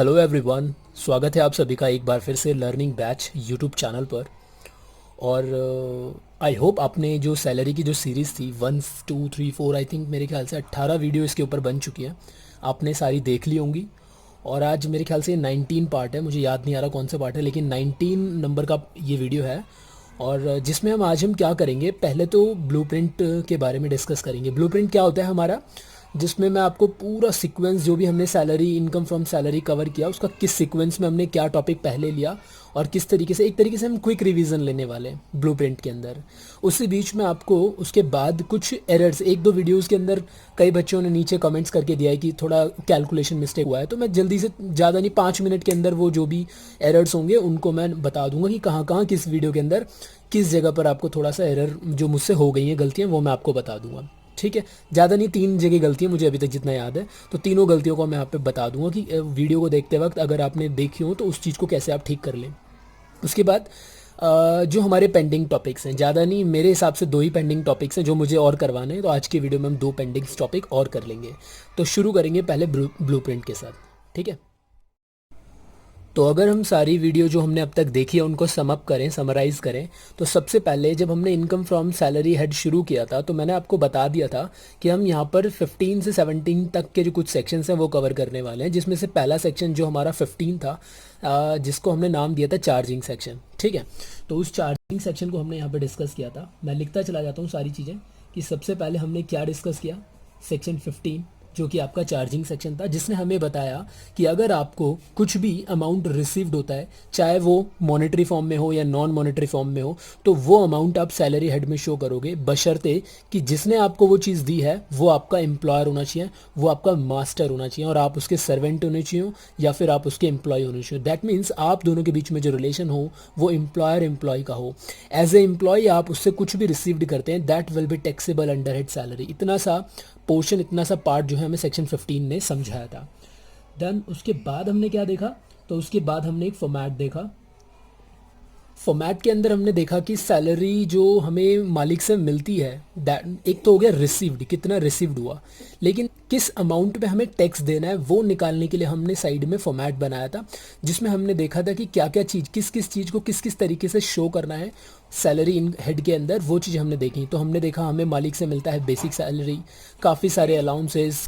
Hello everyone, स्वागत है आप सभी का एक बार फिर से लर्निंग बैच यूट्यूब चैनल पर। और आई होप आपने जो सैलरी की जो सीरीज़ थी 1 2 3 4 आई थिंक मेरे ख्याल से 18 वीडियो इसके ऊपर बन चुकी हैं। आपने सारी देख ली होंगी। और आज मेरे ख्याल से 19 पार्ट है, मुझे याद नहीं आ रहा कौन सा पार्ट है, लेकिन 19 नंबर का ये वीडियो है। और जिसमें आज हम क्या करेंगे, पहले तो ब्लूप्रिंट के बारे में डिस्कस करेंगे। ब्लूप्रिंट क्या होता है हमारा, जिसमें मैं आपको पूरा सीक्वेंस जो भी हमने salary income from salary cover किया उसका किस सीक्वेंस में हमने क्या टॉपिक पहले लिया और किस तरीके से, एक तरीके से हम क्विक रिवीजन लेने वाले हैं ब्लूप्रिंट के अंदर। उसी बीच में आपको उसके बाद कुछ एरर्स, एक दो वीडियोस के अंदर कई बच्चों ने नीचे कमेंट्स करके दिया है कि थोड़ा कैलकुलेशन मिस्टेक हुआ है, तो मैं जल्दी से, ज़्यादा नहीं 5 मिनट के अंदर वो जो भी एरर्स होंगे उनको मैं बता दूंगा कि कहाँ कहाँ किस वीडियो के अंदर किस जगह पर आपको थोड़ा सा एरर जो मुझसे हो गई हैं गलतियाँ वो मैं आपको बता दूंगा। ठीक है, ज़्यादा नहीं, 3 जगह गलतियाँ मुझे अभी तक जितना याद है, तो तीनों गलतियों को मैं आप पे बता दूंगा कि वीडियो को देखते वक्त अगर आपने देखी हो तो उस चीज़ को कैसे आप ठीक कर लें। उसके बाद जो हमारे पेंडिंग टॉपिक्स हैं, ज़्यादा नहीं, मेरे हिसाब से 2 ही पेंडिंग टॉपिक्स हैं जो मुझे और करवाने हैं, तो आज के वीडियो में हम 2 पेंडिंग टॉपिक और कर लेंगे। तो शुरू करेंगे पहले ब्लूप्रिंट के साथ। ठीक है, तो अगर हम सारी वीडियो जो हमने अब तक देखी है उनको समअप करें, समराइज़ करें, तो सबसे पहले जब हमने इनकम फ्रॉम सैलरी हेड शुरू किया था तो मैंने आपको बता दिया था कि हम यहाँ पर 15 से 17 तक के जो कुछ सेक्शंस हैं वो कवर करने वाले हैं, जिसमें से पहला सेक्शन जो हमारा 15 था, जिसको हमने नाम दिया था चार्जिंग सेक्शन। ठीक है, तो उस चार्जिंग सेक्शन को हमने यहाँ पर डिस्कस किया था। मैं लिखता चला जाता हूँ सारी चीज़ें कि सबसे पहले हमने क्या डिस्कस किया, सेक्शन 15 जो कि आपका चार्जिंग सेक्शन था, जिसने हमें बताया कि अगर आपको कुछ भी अमाउंट रिसीव्ड होता है, चाहे वो मॉनेटरी फॉर्म में हो या नॉन मॉनेटरी फॉर्म में हो, तो वो अमाउंट आप सैलरी हेड में शो करोगे, बशर्ते कि जिसने आपको वो चीज़ दी है वो आपका एम्प्लॉयर होना चाहिए, वो आपका मास्टर होना चाहिए, और आप उसके सर्वेंट होने चाहिए या फिर आप उसके एम्प्लॉय होने चाहिए। दैट मीन्स आप दोनों के बीच में जो रिलेशन हो वो एम्प्लॉयर एम्प्लॉय का हो। एज ए एम्प्लॉय आप उससे कुछ भी रिसीव्ड करते हैं, that will be taxable under head salary. इतना सा पोर्शन, इतना सा पार्ट जो है हमें सेक्शन 15 ने समझाया था। देन उसके बाद हमने क्या देखा, तो उसके बाद हमने एक फॉर्मेट देखा। फॉर्मेट के अंदर हमने देखा कि सैलरी जो हमें मालिक से मिलती है, दैट एक तो हो गया रिसीव्ड, कितना रिसीव्ड हुआ, लेकिन किस अमाउंट पे हमें टैक्स देना है वो निकालने के लिए हमने साइड में फॉर्मेट बनाया था, जिसमें हमने देखा था कि क्या क्या चीज़, किस किस चीज़ को किस किस तरीके से शो करना है सैलरी इन हेड के अंदर, वो चीज़ हमने देखी। तो हमने देखा हमें मालिक से मिलता है बेसिक सैलरी, काफ़ी सारे अलाउंसेस,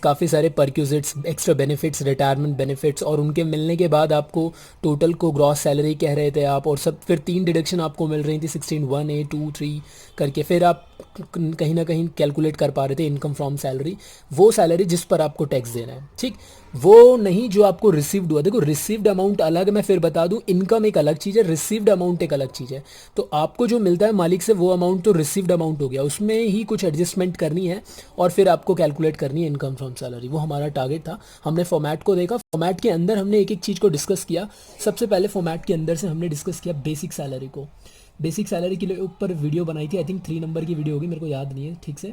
काफ़ी सारे perquisites, extra benefits, retirement benefits, और उनके मिलने के बाद आपको टोटल को ग्रॉस सैलरी कह रहे थे आप, और सब फिर 3 डिडक्शन आपको मिल रही थी 16 1 A 2 3 करके, फिर आप कहीं ना कहीं कैलकुलेट कर पा रहे थे इनकम फ्रॉम सैलरी, वो सैलरी जिस पर आपको टैक्स देना है। ठीक, वो नहीं जो आपको रिसीव्ड हुआ। देखो, रिसीव्ड अमाउंट अलग, मैं फिर बता दूं, इनकम एक अलग चीज़ है, रिसीव्ड अमाउंट एक अलग चीज़ है। तो आपको जो मिलता है मालिक से वो अमाउंट तो रिसीव्ड अमाउंट हो गया, उसमें ही कुछ एडजस्टमेंट करनी है और फिर आपको कैलकुलेट करनी है इनकम फ्रॉम सैलरी। वो हमारा टारगेट था। हमने फॉर्मेट को देखा, फॉर्मेट के अंदर हमने एक एक चीज़ को डिस्कस किया। सबसे पहले फॉर्मेट के अंदर से हमने डिस्कस किया बेसिक सैलरी को। बेसिक सैलरी के लिए ऊपर वीडियो बनाई थी, आई थिंक 3 नंबर की वीडियो होगी, मेरे को याद नहीं है ठीक से।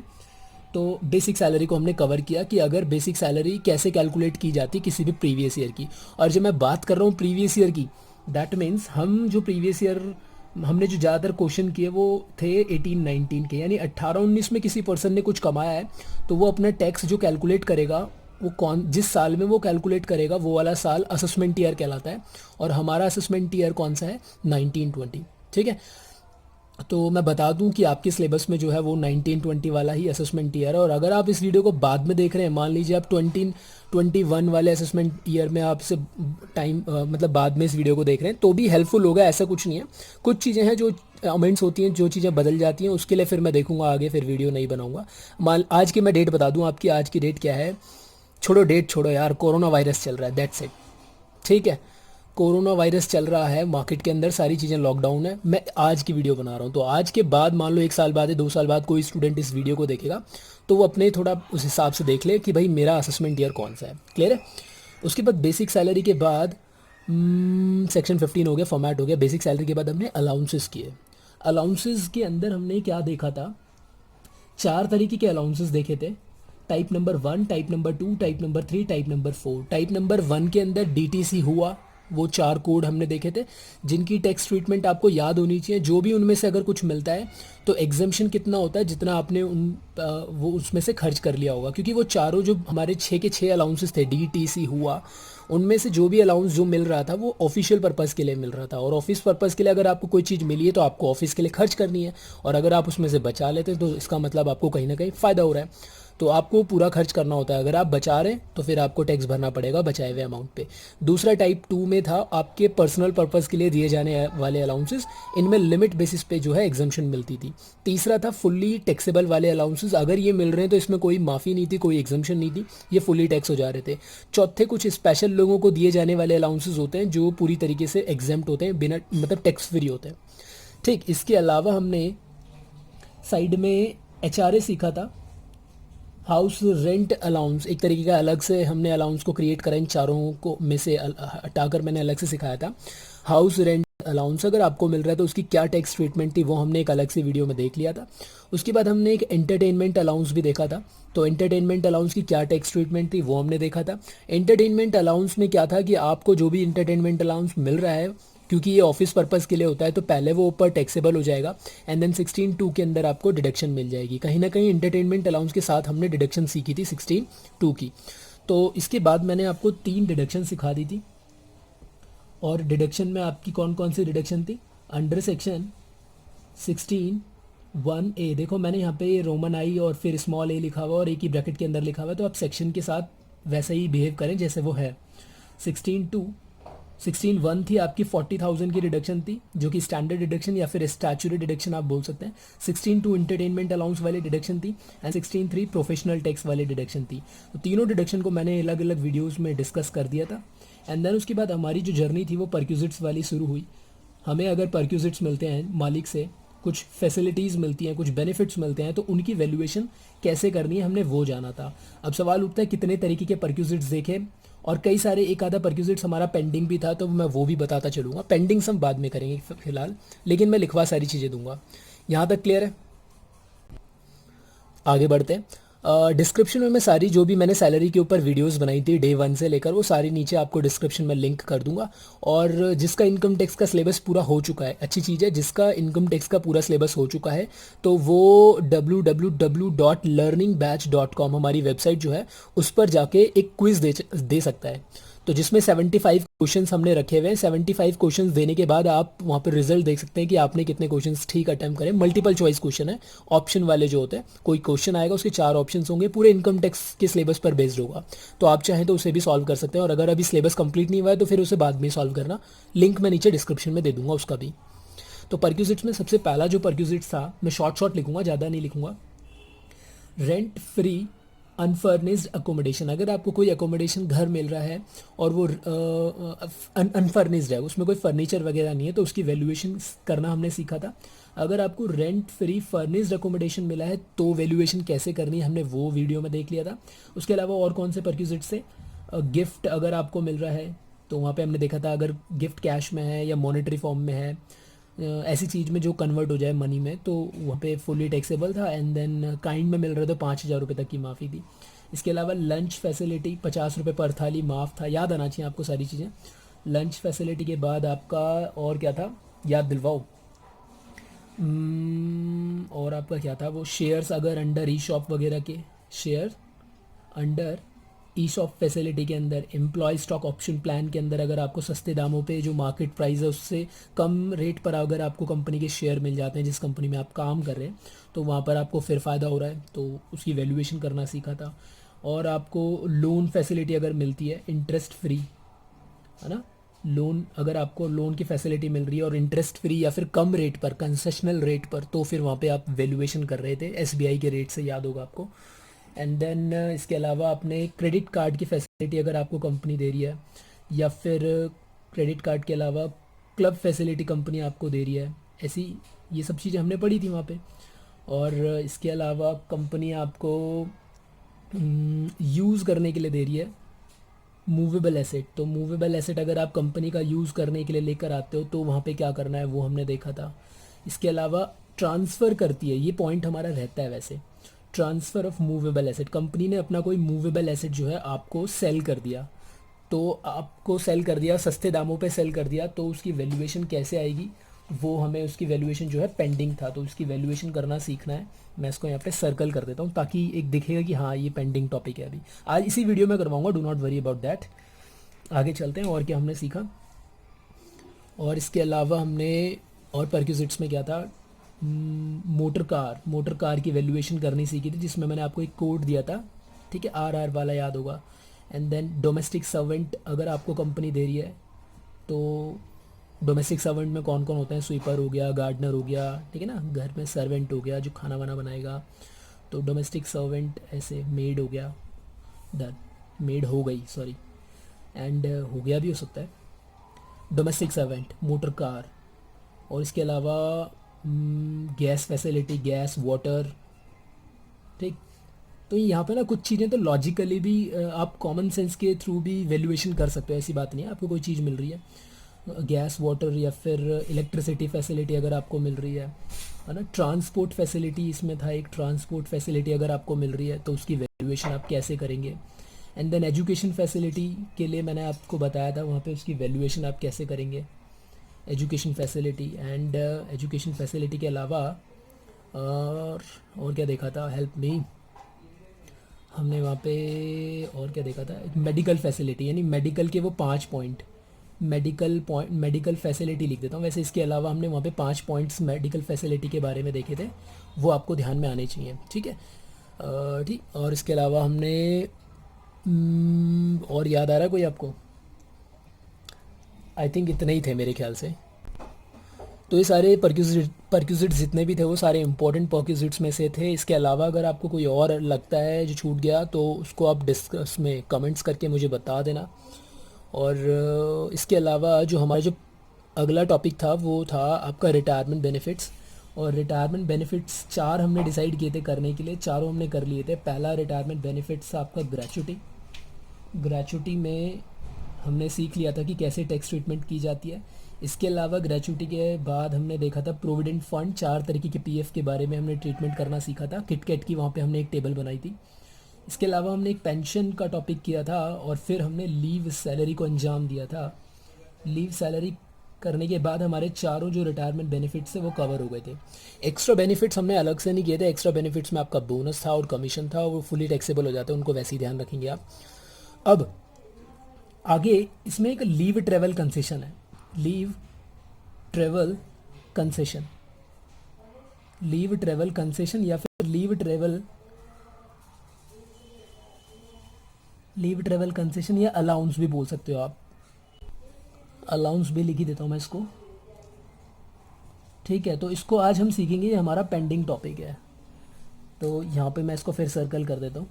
तो बेसिक सैलरी को हमने कवर किया कि अगर बेसिक सैलरी कैसे कैलकुलेट की जाती है किसी भी प्रीवियस ईयर की। और जब मैं बात कर रहा हूँ प्रीवियस ईयर की, दैट मीन्स हम जो प्रीवियस ईयर हमने जो ज़्यादातर क्वेश्चन किए वो थे 18-19 के, यानी 18-19 में किसी पर्सन ने कुछ कमाया है तो वो अपना टैक्स जो कैलकुलेट करेगा, वो कौन जिस साल में वो कैलकुलेट करेगा वो वाला साल असेसमेंट ईयर कहलाता है, और हमारा असेसमेंट ईयर कौन सा है, 1920। ठीक है, तो मैं बता दूं कि आपके सिलेबस में जो है वो 1920 वाला ही असेसमेंट ईयर है। और अगर आप इस वीडियो को बाद में देख रहे हैं, मान लीजिए आप 2021 वाले असेसमेंट ईयर में आपसे टाइम मतलब बाद में इस वीडियो को देख रहे हैं, तो भी हेल्पफुल होगा, ऐसा कुछ नहीं है। कुछ चीज़ें हैं जो अमेंड्स होती हैं, जो चीज़ें बदल जाती हैं, उसके लिए फिर मैं देखूंगा आगे, फिर वीडियो नहीं बनाऊंगा। मान आज की मैं डेट बता दूं आपकी, आज की डेट क्या है, छोड़ो डेट छोड़ो यार, कोरोना वायरस चल रहा है, दैट्स इट। ठीक है, कोरोना वायरस चल रहा है मार्केट के अंदर, सारी चीज़ें लॉकडाउन है, मैं आज की वीडियो बना रहा हूँ। तो आज के बाद मान लो 1 साल बाद या 2 साल बाद कोई स्टूडेंट इस वीडियो को देखेगा तो वो अपने थोड़ा उस हिसाब से देख ले कि भाई मेरा असेसमेंट ईयर कौन सा है। क्लियर है। उसके बाद बेसिक सैलरी के बाद सेक्शन 15 हो गया, फॉर्मेट हो गया। बेसिक सैलरी के बाद हमने अलाउंसेस किए। अलाउंसेस के अंदर हमने क्या देखा था, 4 तरीके के अलाउंसेस देखे थे। Type number 1, type number 2, type number 3, type number 4। Type number 1 के अंदर DTC हुआ, वो 4 कोड हमने देखे थे जिनकी टैक्स ट्रीटमेंट आपको याद होनी चाहिए। जो भी उनमें से अगर कुछ मिलता है तो एग्जम्पशन कितना होता है, जितना आपने वो उसमें से खर्च कर लिया होगा, क्योंकि वो चारों जो हमारे 6 के 6 अलाउंसेस थे, DTC हुआ, उनमें से जो भी अलाउंस जो मिल रहा था वो ऑफिशियल पर्पज़ के लिए मिल रहा था। और ऑफिस पर्पज़ के लिए अगर आपको कोई चीज़ मिली है तो आपको ऑफिस के लिए खर्च करनी है, और अगर आप उसमें से बचा लेते हैं तो इसका मतलब आपको कहीं ना कहीं फ़ायदा हो रहा है। तो आपको पूरा खर्च करना होता है। अगर आप बचा रहे हैं तो फिर आपको टैक्स भरना पड़ेगा बचाए हुए अमाउंट पे। दूसरा टाइप 2 में था आपके पर्सनल पर्पज़ के लिए दिए जाने वाले अलाउंसेस, इनमें लिमिट बेसिस पे जो है एग्जम्पशन मिलती थी। तीसरा था फुल्ली टैक्सेबल वाले अलाउंसेस, अगर ये मिल रहे हैं तो इसमें कोई माफ़ी नहीं थी, कोई एग्जम्पशन नहीं थी, ये फुल्ली टैक्स हो जा रहे थे। चौथे कुछ स्पेशल लोगों को दिए जाने वाले अलाउंसेस होते हैं जो पूरी तरीके से एग्जेम्प्ट होते हैं, बिना मतलब टैक्स फ्री होते हैं। ठीक, इसके अलावा हमने साइड में HRA सीखा था, हाउस रेंट अलाउंस। एक तरीके का अलग से हमने अलाउंस को क्रिएट करा, इन चारों को में से हटाकर मैंने अलग से सिखाया था। हाउस रेंट अलाउंस अगर आपको मिल रहा है तो उसकी क्या टैक्स ट्रीटमेंट थी वो हमने एक अलग से वीडियो में देख लिया था। उसके बाद हमने एक एंटरटेनमेंट अलाउंस भी देखा था, तो एंटरटेनमेंट अलाउंस की क्या टैक्स ट्रीटमेंट थी वो हमने देखा था। एंटरटेनमेंट अलाउंस में क्या था कि आपको जो भी एंटरटेनमेंट अलाउंस मिल रहा है, क्योंकि ये ऑफिस पर्पज़ के लिए होता है, तो पहले वो ऊपर टैक्सेबल हो जाएगा एंड देन 16(2) के अंदर आपको डिडक्शन मिल जाएगी। कहीं ना कहीं एंटरटेनमेंट अलाउंस के साथ हमने डिडक्शन सीखी थी 16(2) की। तो इसके बाद मैंने आपको 3 डिडक्शन सिखा दी थी, और डिडक्शन में आपकी कौन कौन सी डिडक्शन थी अंडर सेक्शन 16(1)(a)। देखो मैंने यहाँ पे रोमन आई और फिर स्मॉल a लिखा हुआ और एक ही ब्रैकेट के अंदर लिखा हुआ है, तो आप सेक्शन के साथ वैसे ही बिहेव करें जैसे वो है। 16(1) थी आपकी 40,000 की डिडक्शन थी, जो कि स्टैंडर्ड डिडक्शन या फिर स्टैचुरी डिडक्शन आप बोल सकते हैं। 16(2) एंटरटेनमेंट अलाउंस वाली डिडक्शन थी, एंड 16(3) प्रोफेशनल टैक्स वाली डिडक्शन थी। तो तीनों डिडक्शन को मैंने अलग अलग वीडियोस में डिस्कस कर दिया था। एंड देन उसके बाद हमारी जो जर्नी थी वो परक्यूजिट्स वाली शुरू हुई। हमें अगर परक्यूजिट्स मिलते हैं मालिक से, कुछ फैसिलिटीज़ मिलती हैं, कुछ बेनिफिट्स मिलते हैं, तो उनकी वैल्यूएशन कैसे करनी है हमने वो जाना था। अब सवाल उठता है कितने तरीके के परक्यूजिट्स देखे, और कई सारे एक आधा परक्यूजिट्स हमारा पेंडिंग भी था, तो मैं वो भी बताता चलूँगा। पेंडिंग हम बाद में करेंगे फिलहाल, लेकिन मैं लिखवा सारी चीज़ें दूंगा। यहाँ तक क्लियर है? आगे बढ़ते हैं। डिस्क्रिप्शन में मैं सारी जो भी मैंने सैलरी के ऊपर वीडियोस बनाई थी डे 1 से लेकर, वो सारी नीचे आपको डिस्क्रिप्शन में लिंक कर दूंगा। और जिसका इनकम टैक्स का सिलेबस पूरा हो चुका है, अच्छी चीज़ है, जिसका इनकम टैक्स का पूरा सिलेबस हो चुका है तो वो www.learningbatch.com हमारी वेबसाइट जो है उस पर जाके एक क्विज़ दे सकता है, तो जिसमें 75 क्वेश्चंस हमने रखे हुए हैं। 75 क्वेश्चंस देने के बाद आप वहाँ पर रिजल्ट देख सकते हैं कि आपने कितने क्वेश्चंस ठीक अटेम्प्ट करें। मल्टीपल चॉइस क्वेश्चन है, ऑप्शन वाले जो होते हैं, कोई क्वेश्चन आएगा उसके 4 ऑप्शंस होंगे, पूरे इनकम टैक्स के सिलेबस पर बेस्ड होगा, तो आप चाहें तो उसे भी सॉल्व कर सकते हैं। और अगर अभी सिलेबस कंप्लीट नहीं हुआ है तो फिर उसे बाद में सॉल्व करना, लिंक मैं नीचे डिस्क्रिप्शन में दे दूंगा उसका भी। तो परक्यूजिट्स में सबसे पहला जो परक्यूजिट था, मैं शॉर्ट लिखूंगा, ज़्यादा नहीं लिखूंगा। Rent free unfurnished accommodation. अगर आपको कोई अकोमोडेशन घर मिल रहा है और वो अनफर्निश्ड है, उसमें कोई फर्नीचर वगैरह नहीं है, तो उसकी वैल्यूएशन करना हमने सीखा था। अगर आपको रेंट फ्री फर्निश्ड अकोमोडेशन मिला है तो वैल्यूएशन कैसे करनी है हमने वो वीडियो में देख लिया था। उसके अलावा और कौन से परक्यूजिट से, गिफ्ट अगर आपको मिल रहा है तो वहाँ पे हमने देखा था अगर गिफ्ट कैश में है या मॉनेटरी फॉर्म में है, ऐसी चीज़ में जो कन्वर्ट हो जाए मनी में, तो वहाँ पे फुली टैक्सेबल था। एंड देन काइंड में मिल रहा था 5,000 रुपये तक की माफ़ी थी। इसके अलावा लंच फैसिलिटी 50 रुपये पर थाली माफ़ था, याद आना चाहिए आपको सारी चीज़ें। लंच फैसिलिटी के बाद आपका और क्या था, याद दिलवाओ। और आपका क्या था वो, शेयर्स अगर अंडर ई शॉप वगैरह के, शेयर अंडर ई शॉप फैसिलिटी के अंदर, एम्प्लॉय स्टॉक ऑप्शन प्लान के अंदर अगर आपको सस्ते दामों पे जो मार्केट प्राइस है उससे कम रेट पर अगर आपको कंपनी के शेयर मिल जाते हैं जिस कंपनी में आप काम कर रहे हैं, तो वहाँ पर आपको फिर फ़ायदा हो रहा है, तो उसकी वैल्यूएशन करना सीखा था। और आपको लोन फैसिलिटी अगर मिलती है इंटरेस्ट फ्री, है ना, लोन अगर आपको लोन की फैसिलिटी मिल रही है और इंटरेस्ट फ्री या फिर कम रेट पर, कंसेशनल रेट पर, तो फिर वहाँ पे आप वैल्यूएशन कर रहे थे एसबीआई के रेट से, याद होगा आपको। एंड देन इसके अलावा आपने क्रेडिट कार्ड की फैसिलिटी अगर आपको कंपनी दे रही है, या फिर क्रेडिट कार्ड के अलावा क्लब फैसिलिटी कंपनी आपको दे रही है, ऐसी ये सब चीज़ें हमने पढ़ी थी वहाँ पे। और इसके अलावा कंपनी आपको यूज़ करने के लिए दे रही है मूवेबल एसेट, तो मूवेबल एसेट अगर आप कंपनी का यूज़ करने के लिए लेकर आते हो तो वहाँ पे क्या करना है वो हमने देखा था। इसके अलावा ट्रांसफ़र करती है, ये पॉइंट हमारा रहता है वैसे, transfer of movable asset, company ने अपना कोई मूवेबल एसेट जो है आपको सेल कर दिया, तो आपको सेल कर दिया, सस्ते दामों पे सेल कर दिया, तो उसकी वैल्यूएशन कैसे आएगी, वो हमें उसकी वैल्यूएशन जो है पेंडिंग था, तो उसकी वैल्यूएशन करना सीखना है। मैं इसको यहाँ पे सर्कल कर देता हूँ ताकि एक दिखेगा कि हाँ ये पेंडिंग टॉपिक है। अभी आज इसी वीडियो में करवाऊंगा, do not worry about that. आगे चलते हैं और क्या हमने सीखा। और इसके अलावा हमने और परक्यूजिट्स में क्या था, मोटर कार की वैल्यूएशन करनी सीखी थी, जिसमें मैंने आपको एक कोड दिया था, ठीक है, आर वाला याद होगा। एंड देन डोमेस्टिक सर्वेंट अगर आपको कंपनी दे रही है, तो डोमेस्टिक सर्वेंट में कौन कौन होते हैं, स्वीपर हो गया, गार्डनर हो गया, ठीक है ना, घर में सर्वेंट हो गया जो खाना वाना बनाएगा, तो डोमेस्टिक सर्वेंट ऐसे, मेड हो गया, डन, मेड हो गई सॉरी, एंड हो गया भी हो सकता है, डोमेस्टिक सर्वेंट, मोटर कार। और इसके अलावा गैस फैसिलिटी, गैस, वाटर, ठीक। तो यहाँ पे ना कुछ चीज़ें तो लॉजिकली भी आप कॉमन सेंस के थ्रू भी वैल्यूएशन कर सकते हो, ऐसी बात नहीं है। आपको कोई चीज़ मिल रही है, गैस, वाटर या फिर इलेक्ट्रिसिटी फैसिलिटी अगर आपको मिल रही है ना, ट्रांसपोर्ट फैसिलिटी इसमें था एक, ट्रांसपोर्ट फैसिलिटी अगर आपको मिल रही है तो उसकी वैल्यूएशन आप कैसे करेंगे। एंड देन एजुकेशन फैसिलिटी के लिए मैंने आपको बताया था, वहाँ पे उसकी वैल्यूएशन आप कैसे करेंगे, education facility. And education facility के अलावा और क्या देखा था, हेल्प मी, हमने वहाँ पे और क्या देखा था, मेडिकल फैसिलिटी, यानी मेडिकल के वो 5 पॉइंट, मेडिकल फैसिलिटी लिख देता हूँ। वैसे इसके अलावा हमने वहाँ पे 5 पॉइंट्स मेडिकल फैसिलिटी के बारे में देखे थे, वो आपको ध्यान में आने चाहिए, ठीक है। ठीक। और इसके अलावा हमने और याद आ रहा है कोई आपको, आई थिंक इतने ही थे मेरे ख्याल से। तो ये सारे परक्यूजिट्स जितने भी थे वो सारे इंपॉर्टेंट परक्यूजिट्स में से थे। इसके अलावा अगर आपको कोई और लगता है जो छूट गया तो उसको आप डिस्कस में कमेंट्स करके मुझे बता देना। और इसके अलावा जो हमारा जो अगला टॉपिक था वो था आपका रिटायरमेंट बेनिफिट्स। और रिटायरमेंट बेनिफिट्स 4 हमने डिसाइड किए थे करने के लिए, चारों हमने कर लिए थे। पहला रिटायरमेंट बेनिफिट्स था आपका ग्रेचुटी। ग्रेचुटी में हमने सीख लिया था कि कैसे टैक्स ट्रीटमेंट की जाती है। इसके अलावा ग्रेचुटी के बाद हमने देखा था प्रोविडेंट फंड, 4 तरीके के पीएफ के बारे में हमने ट्रीटमेंट करना सीखा था। किटकैट की वहाँ पे हमने एक टेबल बनाई थी। इसके अलावा हमने एक पेंशन का टॉपिक किया था और फिर हमने लीव सैलरी को अंजाम दिया था। लीव सैलरी करने के बाद हमारे चारों जो रिटायरमेंट बेनिफिट्स थे वो कवर हो गए थे। एक्स्ट्रा बेनिफिट्स हमने अलग से नहीं किए थे। एक्स्ट्रा बेनिफिट्स में आपका बोनस था और कमीशन था, वो फुली टैक्सेबल हो जाते हैं, उनको वैसे ही ध्यान रखेंगे आप। अब आगे इसमें एक लीव ट्रेवल कंसेशन है, leave travel concession, leave travel concession या फिर लीव ट्रेवल कंसेशन या अलाउंस भी बोल सकते हो आप। अलाउंस भी लिख ही देता हूँ मैं इसको, ठीक है। तो इसको आज हम सीखेंगे, ये हमारा पेंडिंग टॉपिक है। तो यहाँ पे मैं इसको फिर सर्कल कर देता हूँ,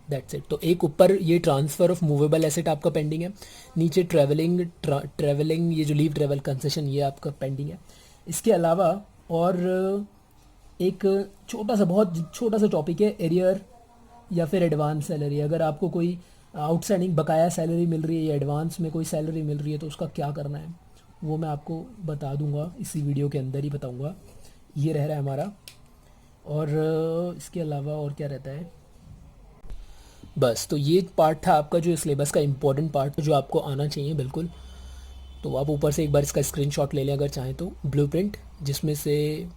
दैट्स इट। तो एक ऊपर ये ट्रांसफ़र ऑफ मूवेबल एसेट आपका पेंडिंग है, नीचे ट्रैवलिंग ये जो लीव ट्रेवल कंसेशन ये आपका पेंडिंग है। इसके अलावा और एक छोटा सा, बहुत छोटा सा टॉपिक है एरियर या फिर एडवांस सैलरी। अगर आपको कोई आउटस्टैंडिंग बकाया सैलरी मिल रही है या एडवांस में कोई सैलरी मिल रही है तो उसका क्या करना है वो मैं आपको बता दूंगा, इसी वीडियो के अंदर ही बताऊंगा। ये रह रहा है हमारा। और इसके अलावा और क्या रहता है, बस। तो ये पार्ट था आपका जो सिलेबस का इम्पोर्टेंट पार्ट जो आपको आना चाहिए बिल्कुल। तो आप ऊपर से एक बार इसका स्क्रीनशॉट ले लें अगर चाहें तो, ब्लूप्रिंट, जिसमें से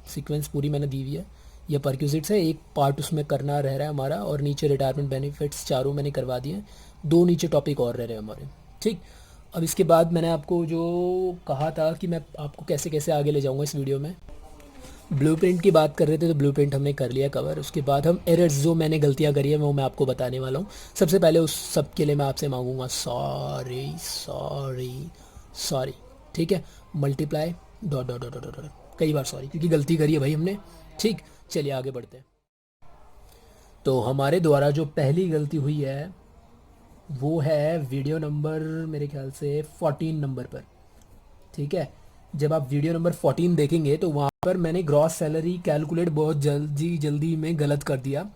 सीक्वेंस पूरी मैंने दी हुई है। यह परक्यूजिट्स है, एक पार्ट उसमें करना रह रहा है हमारा, और नीचे रिटायरमेंट बेनिफिट्स चारों मैंने करवा दिए हैं, 2 नीचे टॉपिक और रह रहे हैं हमारे, ठीक। अब इसके बाद मैंने आपको जो कहा था कि मैं आपको कैसे कैसे आगे ले जाऊंगा इस वीडियो में, ब्लूप्रिंट की बात कर रहे थे तो ब्लूप्रिंट हमने कर लिया कवर। उसके बाद हम एरर्स जो मैंने गलतियां करी है वो मैं आपको बताने वाला हूँ। सबसे पहले उस सब के लिए मैं आपसे मांगूंगा सॉरी सॉरी सॉरी, ठीक है। Multiply dot dot dot dot dot, कई बार सॉरी, क्योंकि गलती करी है भाई हमने, ठीक। चलिए आगे बढ़ते हैं। तो हमारे द्वारा जो पहली गलती हुई है वो है वीडियो नंबर मेरे ख्याल से 14 नंबर पर, ठीक है। जब आप वीडियो नंबर 14 देखेंगे तो वहाँ पर मैंने ग्रॉस सैलरी कैलकुलेट बहुत जल्दी में गलत कर दिया,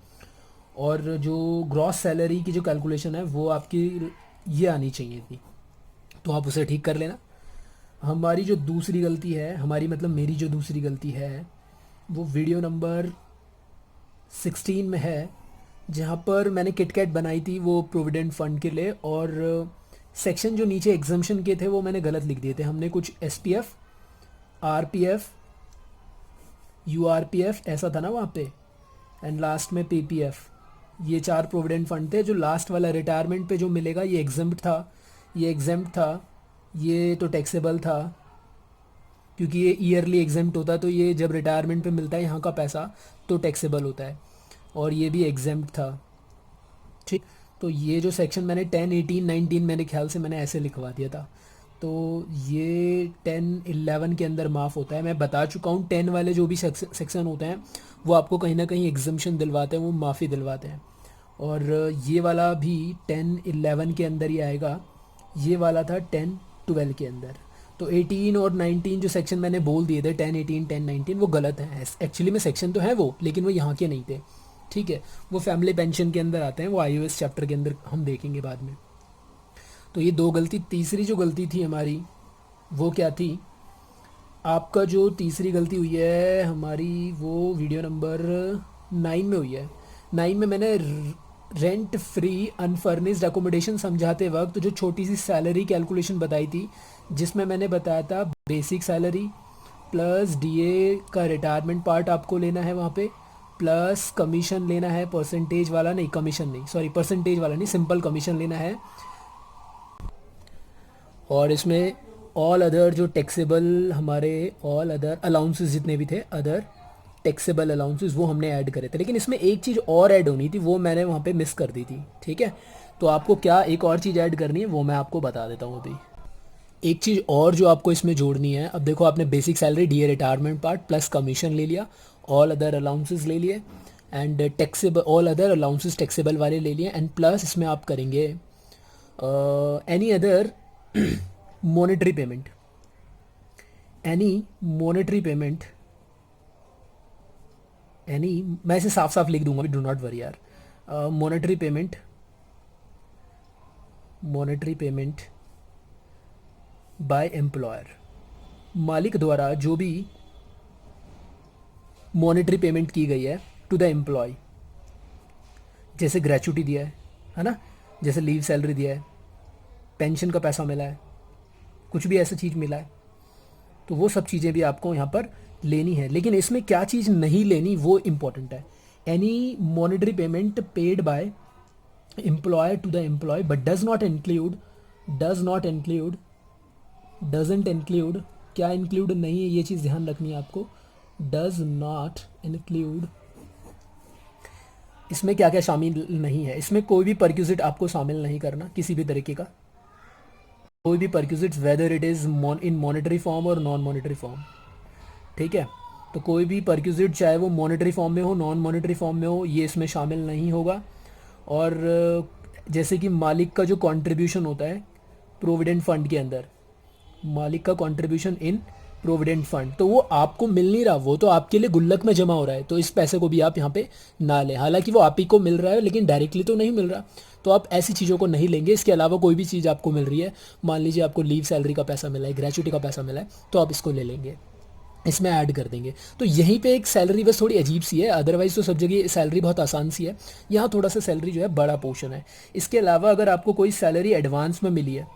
और जो ग्रॉस सैलरी की जो कैलकुलेशन है वो आपकी ये आनी चाहिए थी, तो आप उसे ठीक कर लेना। हमारी जो दूसरी गलती है, हमारी मतलब मेरी जो दूसरी गलती है वो वीडियो नंबर 16 में है, जहाँ पर मैंने किटकैट बनाई थी वो प्रोविडेंट फंड के लिए, और सेक्शन जो नीचे एग्जम्पशन के थे वो मैंने गलत लिख दिए थे। हमने कुछ SPF, RPF, URPF ऐसा था ना वहाँ पे, एंड लास्ट में PPF। ये 4 प्रोविडेंट फंड थे। जो लास्ट वाला रिटायरमेंट पे जो मिलेगा ये एग्जम्प्ट था, ये एग्जम्प्ट था, ये तो टैक्सेबल था क्योंकि ये ईयरली एग्जम्प्ट होता है, तो ये जब रिटायरमेंट पे मिलता है यहाँ का पैसा तो टैक्सेबल होता है, और ये भी एग्जम्प्ट था। ठीक, तो ये जो सेक्शन मैंने 10, 18, 19 मेरे ख्याल से मैंने ऐसे लिखवा दिया था, तो ये 10, 11 के अंदर माफ़ होता है। मैं बता चुका हूँ 10 वाले जो भी सेक्शन होते हैं वो आपको कहीं ना कहीं एग्जम्पशन दिलवाते हैं, वो माफ़ी दिलवाते हैं। और ये वाला भी 10, 11 के अंदर ही आएगा। ये वाला था 10, 12 के अंदर। तो 18 और 19 जो सेक्शन मैंने बोल दिए थे 10, 18, 10, 19 वो गलत हैं। एक्चुअली में सेक्शन तो है वो, लेकिन वो यहाँ के नहीं थे। ठीक है, वो फैमिली पेंशन के अंदर आते हैं, वो IOS चैप्टर के अंदर हम देखेंगे बाद में। तो ये 2 गलती। तीसरी जो गलती थी हमारी वो क्या थी? आपका जो तीसरी गलती हुई है हमारी वो वीडियो नंबर 9 में हुई है। 9 में मैंने रेंट फ्री अनफर्निश्ड अकोमोडेशन समझाते वक्त जो छोटी सी सैलरी कैलकुलेशन बताई थी, जिसमें मैंने बताया था बेसिक सैलरी प्लस DA का रिटायरमेंट पार्ट आपको लेना है वहाँ पे, प्लस कमीशन लेना है, परसेंटेज वाला नहीं, कमीशन नहीं, सॉरी परसेंटेज वाला नहीं, सिंपल कमीशन लेना है। और इसमें ऑल अदर जो टैक्सेबल हमारे ऑल अदर अलाउंसेस जितने भी थे, अदर टैक्सेबल अलाउंसेस वो हमने ऐड करे थे। लेकिन इसमें एक चीज़ और ऐड होनी थी, वो मैंने वहाँ पे मिस कर दी थी। ठीक है, तो आपको क्या एक और चीज़ ऐड करनी है वो मैं आपको बता देता हूँ अभी। एक चीज़ और जो आपको इसमें जोड़नी है, अब देखो आपने basic salary, DA retirement part plus commission ले लिया, ऑल अदर अलाउंसेस ले लिए, and taxable all other allowances taxable वाले ले लिए, एंड प्लस इसमें आप करेंगे any other monetary payment, any monetary payment, any, मैं इसे साफ साफ लिख दूंगा, डू नॉट वरी यार। Monetary payment, monetary payment by employer, मालिक द्वारा जो भी मॉनेटरी पेमेंट की गई है टू द एम्प्लॉय, जैसे ग्रेचुटी दिया है ना, जैसे लीव सैलरी दिया है, पेंशन का पैसा मिला है, कुछ भी ऐसा चीज़ मिला है, तो वो सब चीज़ें भी आपको यहाँ पर लेनी है। लेकिन इसमें क्या चीज़ नहीं लेनी वो इम्पोर्टेंट है। Any monetary payment paid by employer to the employee but doesn't include, क्या इंक्लूड नहीं है ये चीज़ ध्यान रखनी है आपको, डज नॉट इंक्लूड। इसमें क्या क्या शामिल नहीं है? इसमें कोई भी परक्यूजिट आपको शामिल नहीं करना, किसी भी तरीके का कोई भी perquisite, whether it is in monetary form और नॉन मॉनेटरी फॉर्म। ठीक है, तो कोई भी परक्यूजिट चाहे वो मॉनेटरी फॉर्म में हो, नॉन मॉनेटरी फॉर्म में हो, ये इसमें शामिल नहीं होगा। और जैसे कि मालिक का जो कंट्रीब्यूशन होता है प्रोविडेंट फंड के अंदर, मालिक का कंट्रीब्यूशन इन प्रोविडेंट फंड, तो वो आपको मिल नहीं रहा, वो तो आपके लिए गुल्लक में जमा हो रहा है, तो इस पैसे को भी आप यहाँ पे ना लें। हालांकि वो आप ही को मिल रहा है लेकिन डायरेक्टली तो नहीं मिल रहा, तो आप ऐसी चीज़ों को नहीं लेंगे। इसके अलावा कोई भी चीज़ आपको मिल रही है, मान लीजिए आपको लीव सैलरी का पैसा मिला है, ग्रेचुटी का पैसा मिला है, तो आप इसको ले लेंगे, इसमें ऐड कर देंगे। तो यहीं पे एक सैलरी बस थोड़ी अजीब सी है, अदरवाइज तो सब जगह सैलरी बहुत आसान सी है, यहाँ थोड़ा सा सैलरी जो है बड़ा पोर्शन है। इसके अलावा अगर आपको कोई सैलरी एडवांस में मिली है,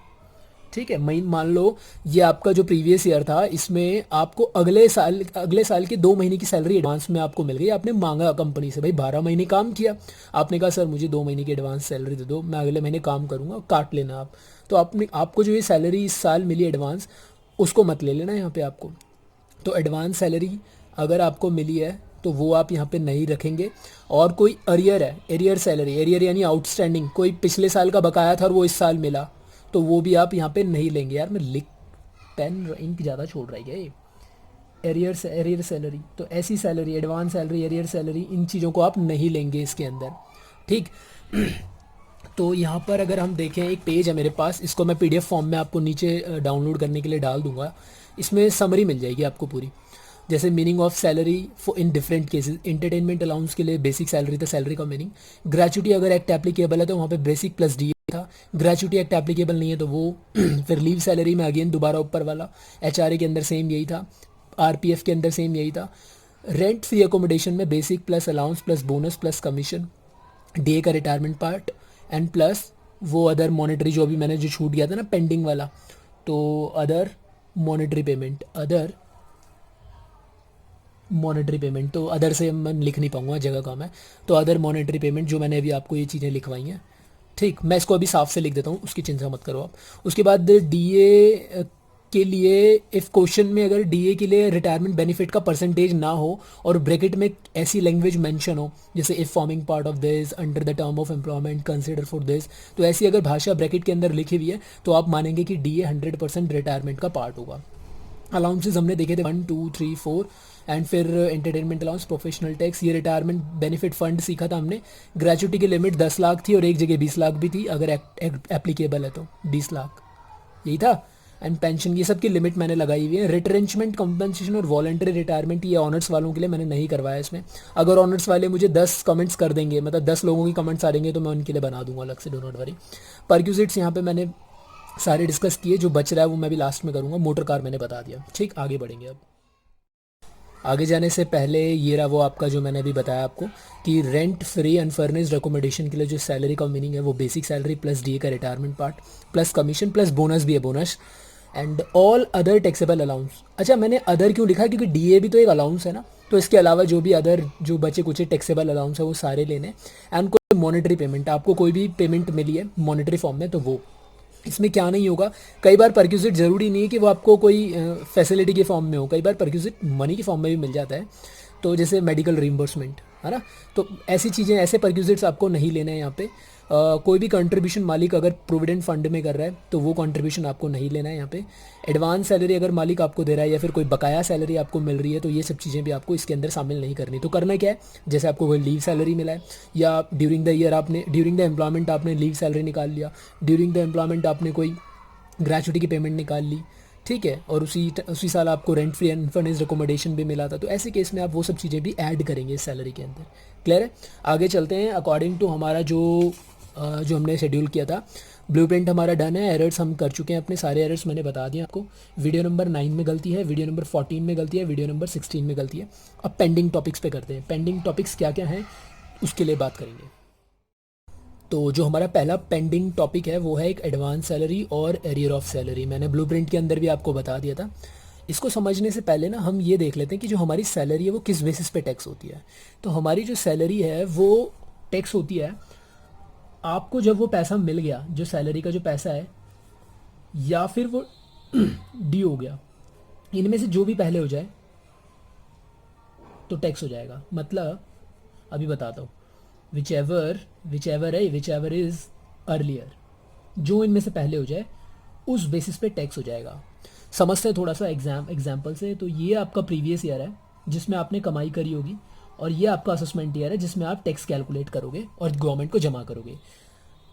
ठीक है, मान लो ये आपका जो प्रीवियस ईयर था, इसमें आपको अगले साल के 2 महीने की सैलरी एडवांस में आपको मिल गई, आपने मांगा कंपनी से, भाई 12 महीने काम किया, आपने कहा सर मुझे 2 महीने की एडवांस सैलरी दे दो, मैं अगले महीने काम करूँगा, काट लेना आप। तो आपको जो ये सैलरी इस साल मिली एडवांस, उसको मत ले लेना यहाँ पे आपको। तो एडवांस सैलरी अगर आपको मिली है तो वो आप यहाँ पे नहीं रखेंगे। और कोई अरियर है, एरियर सैलरी, एरियर यानी आउटस्टैंडिंग, कोई पिछले साल का बकाया था और वो इस साल मिला, तो वो भी आप यहाँ पे नहीं लेंगे। यार मैं पेन इंक ज़्यादा छोड़ रहा है क्या ये? एरियर सैलरी, तो ऐसी salary, advance salary, arrear salary, इन चीज़ों को आप नहीं लेंगे इसके अंदर। ठीक तो यहाँ पर अगर हम देखें, एक पेज है मेरे पास, इसको मैं PDF फॉर्म में आपको नीचे डाउनलोड करने के लिए डाल दूंगा, इसमें समरी मिल जाएगी आपको पूरी, जैसे meaning of salary for in different cases, entertainment allowance के लिए बेसिक सैलरी था, सैलरी का मीनिंग, ग्रेचुटी अगर एक्ट एप्लीकेबल है तो वहाँ पे बेसिक प्लस DA था, ग्रेचुटी एक्ट एप्लीकेबल नहीं है तो वो फिर लीव सैलरी में अगेन दोबारा ऊपर वाला, HRA के अंदर सेम यही था, RPF के अंदर सेम यही था, रेंट फ्री अकोमोडेशन में basic plus allowance plus bonus plus commission, DA का रिटायरमेंट पार्ट एंड प्लस वो अदर मॉनेटरी जो अभी मैंने जो छूट गया था ना पेंडिंग वाला, तो other monetary payment, other monetary payment, तो अदर से मैं लिख नहीं पाऊंगा, जगह कम है, तो अदर मॉनेटरी पेमेंट जो मैंने अभी आपको ये चीज़ें लिखवाई हैं। ठीक, मैं इसको अभी साफ से लिख देता हूँ, उसकी चिंता मत करो आप। उसके बाद डीए के लिए, इफ़ क्वेश्चन में अगर डीए के लिए रिटायरमेंट बेनिफिट का परसेंटेज ना हो और ब्रैकेट में ऐसी लैंग्वेज मेंशन हो जैसे if forming part of this under the term of employment consider for this, तो ऐसी अगर भाषा ब्रैकेट के अंदर लिखी हुई है तो आप मानेंगे कि डीए 100% रिटायरमेंट का पार्ट होगा। अलाउंसेज हमने देखे थे 1 2 3 4, एंड फिर एंटरटेनमेंट अलाउंस, प्रोफेशनल टैक्स, ये रिटायरमेंट बेनिफिट फंड सीखा था हमने। ग्रेचुटी की लिमिट 10 लाख थी और एक जगह 20 लाख भी थी, अगर एप्लीकेबल है तो 20 लाख, यही था। एंड पेंशन, ये सब की लिमिट मैंने लगाई हुई है। रिट्रेंचमेंट, कंपनसेशन और वॉलंटरी रिटायरमेंट, ये ऑनर्स वालों के लिए मैंने नहीं करवाया इसमें। अगर ऑनर्स वाले मुझे 10 कमेंट्स कर देंगे, मतलब 10 लोगों की कमेंट्स आ देंगे, तो मैं उनके लिए बना दूंगा अलग से, डो नॉट वरी। परक्यूजिट्स यहाँ पे मैंने सारे डिस्कस किए, जो बच रहा है वो मैं भी लास्ट में करूँगा। मोटर कार मैंने बता दिया। ठीक, आगे बढ़ेंगे अब। आगे जाने से पहले ये रहा वो आपका जो मैंने अभी बताया आपको कि रेंट फ्री अनफर्निश्ड अकोमोडेशन के लिए जो सैलरी का मीनिंग है वो बेसिक सैलरी प्लस डीए का retirement part plus commission plus bonus भी है, bonus and all other taxable allowance. अच्छा, मैंने अदर क्यों लिखा, क्योंकि डीए भी तो एक अलाउंस है ना, तो इसके अलावा जो भी अदर जो बचे कुछ टैक्सेबल अलाउंस है वो सारे लेने। एंड कोई मॉनेटरी पेमेंट, आपको कोई भी पेमेंट मिली है मॉनेटरी फॉर्म में, तो वो इसमें क्या नहीं होगा। कई बार परक्यूजिट ज़रूरी नहीं है कि वो आपको कोई फैसिलिटी के फॉर्म में हो, कई बार परक्यूजिट मनी की फॉर्म में भी मिल जाता है, तो जैसे मेडिकल रीइंबर्समेंट है ना, तो ऐसी चीज़ें, ऐसे परक्यूजिट्स आपको नहीं लेने हैं यहाँ पे। कोई भी कंट्रीब्यूशन मालिक अगर प्रोविडेंट फंड में कर रहा है तो वो कंट्रीब्यूशन आपको नहीं लेना है यहाँ पे। एडवांस सैलरी अगर मालिक आपको दे रहा है या फिर कोई बकाया सैलरी आपको मिल रही है तो ये सब चीज़ें भी आपको इसके अंदर शामिल नहीं करनी। तो करना क्या है, जैसे आपको कोई लीव सैलरी मिला है या ड्यूरिंग द ईयर आपने, ड्यूरिंग द एम्प्लॉयमेंट आपने लीव सैलरी निकाल लिया, ड्यूरिंग द एम्प्लॉयमेंट आपने कोई ग्रेचुटी की पेमेंट निकाल ली, ठीक है, और उसी साल आपको रेंट फ्री अनफर्निश्ड अकोमोडेशन भी मिला था, तो ऐसे केस में आप वो सब चीज़ें भी ऐड करेंगे इस सैलरी के अंदर। क्लियर है? आगे चलते हैं। अकॉर्डिंग टू हमारा जो हमने शेड्यूल किया था, ब्लूप्रिंट हमारा डन है। एरर्स हम कर चुके हैं, अपने सारे एरर्स मैंने बता दिए आपको। वीडियो नंबर 9 में गलती है, वीडियो नंबर 14 में गलती है, वीडियो नंबर 16 में गलती है। अब पेंडिंग टॉपिक्स पे करते हैं। पेंडिंग टॉपिक्स क्या क्या हैं उसके लिए बात करेंगे। तो जो हमारा पहला पेंडिंग टॉपिक है वो है एक एडवांस सैलरी और एरियर ऑफ सैलरी। मैंने ब्लूप्रिंट के अंदर भी आपको बता दिया था। इसको समझने से पहले ना हम ये देख लेते हैं कि जो हमारी सैलरी है वो किस बेसिस पे टैक्स होती है। तो हमारी जो सैलरी है वो टैक्स होती है आपको जब वो पैसा मिल गया, जो सैलरी का जो पैसा है, या फिर वो डी हो गया, इनमें से जो भी पहले हो जाए तो टैक्स हो जाएगा। मतलब अभी बताता हूँ, विच एवर इज अर्लियर, जो इनमें से पहले हो जाए उस बेसिस पे टैक्स हो जाएगा। समझते हैं थोड़ा सा एग्जाम्पल से। तो ये आपका प्रीवियस ईयर है जिसमें आपने कमाई करी होगी, और ये आपका असेसमेंट ईयर है जिसमें आप टैक्स कैलकुलेट करोगे और गवर्नमेंट को जमा करोगे।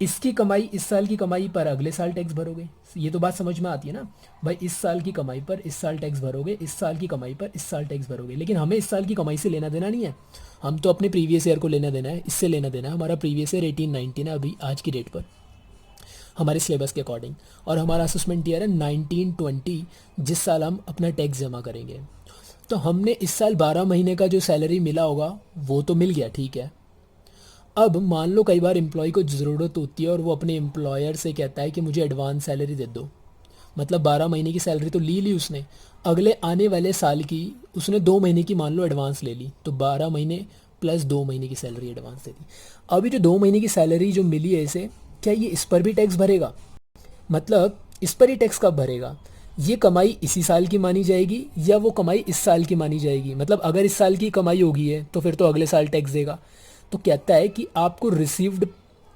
इसकी कमाई, इस साल की कमाई पर अगले साल टैक्स भरोगे। ये तो बात समझ में आती है ना भाई, इस साल की कमाई पर इस साल टैक्स भरोगे, इस साल की कमाई पर इस साल टैक्स भरोगे। लेकिन हमें इस साल की कमाई से लेना देना नहीं है, हम तो अपने प्रीवियस ईयर को लेना देना है, इससे लेना देना है। हमारा प्रीवियस ईयर 18-19 है अभी आज की डेट पर हमारे सिलेबस के अकॉर्डिंग, और हमारा असेसमेंट ईयर है 19-20 जिस साल हम अपना टैक्स जमा करेंगे। तो हमने इस साल 12 महीने का जो सैलरी मिला होगा वो तो मिल गया, ठीक है। अब मान लो कई बार एम्प्लॉय को ज़रूरत होती है और वो अपने एम्प्लॉयर से कहता है कि मुझे एडवांस सैलरी दे दो। मतलब 12 महीने की सैलरी तो ली उसने, अगले आने वाले साल की उसने 2 महीने की मान लो एडवांस ले ली, तो 12 महीने प्लस 2 महीने की सैलरी एडवांस दे दी। अभी जो 2 महीने की सैलरी जो मिली है इसे, क्या ये इस पर भी टैक्स भरेगा? मतलब इस पर ही टैक्स कब भरेगा? ये कमाई इसी साल की मानी जाएगी या वो कमाई इस साल की मानी जाएगी? मतलब अगर इस साल की कमाई होगी है तो फिर तो अगले साल टैक्स देगा। तो कहता है कि आपको रिसीव्ड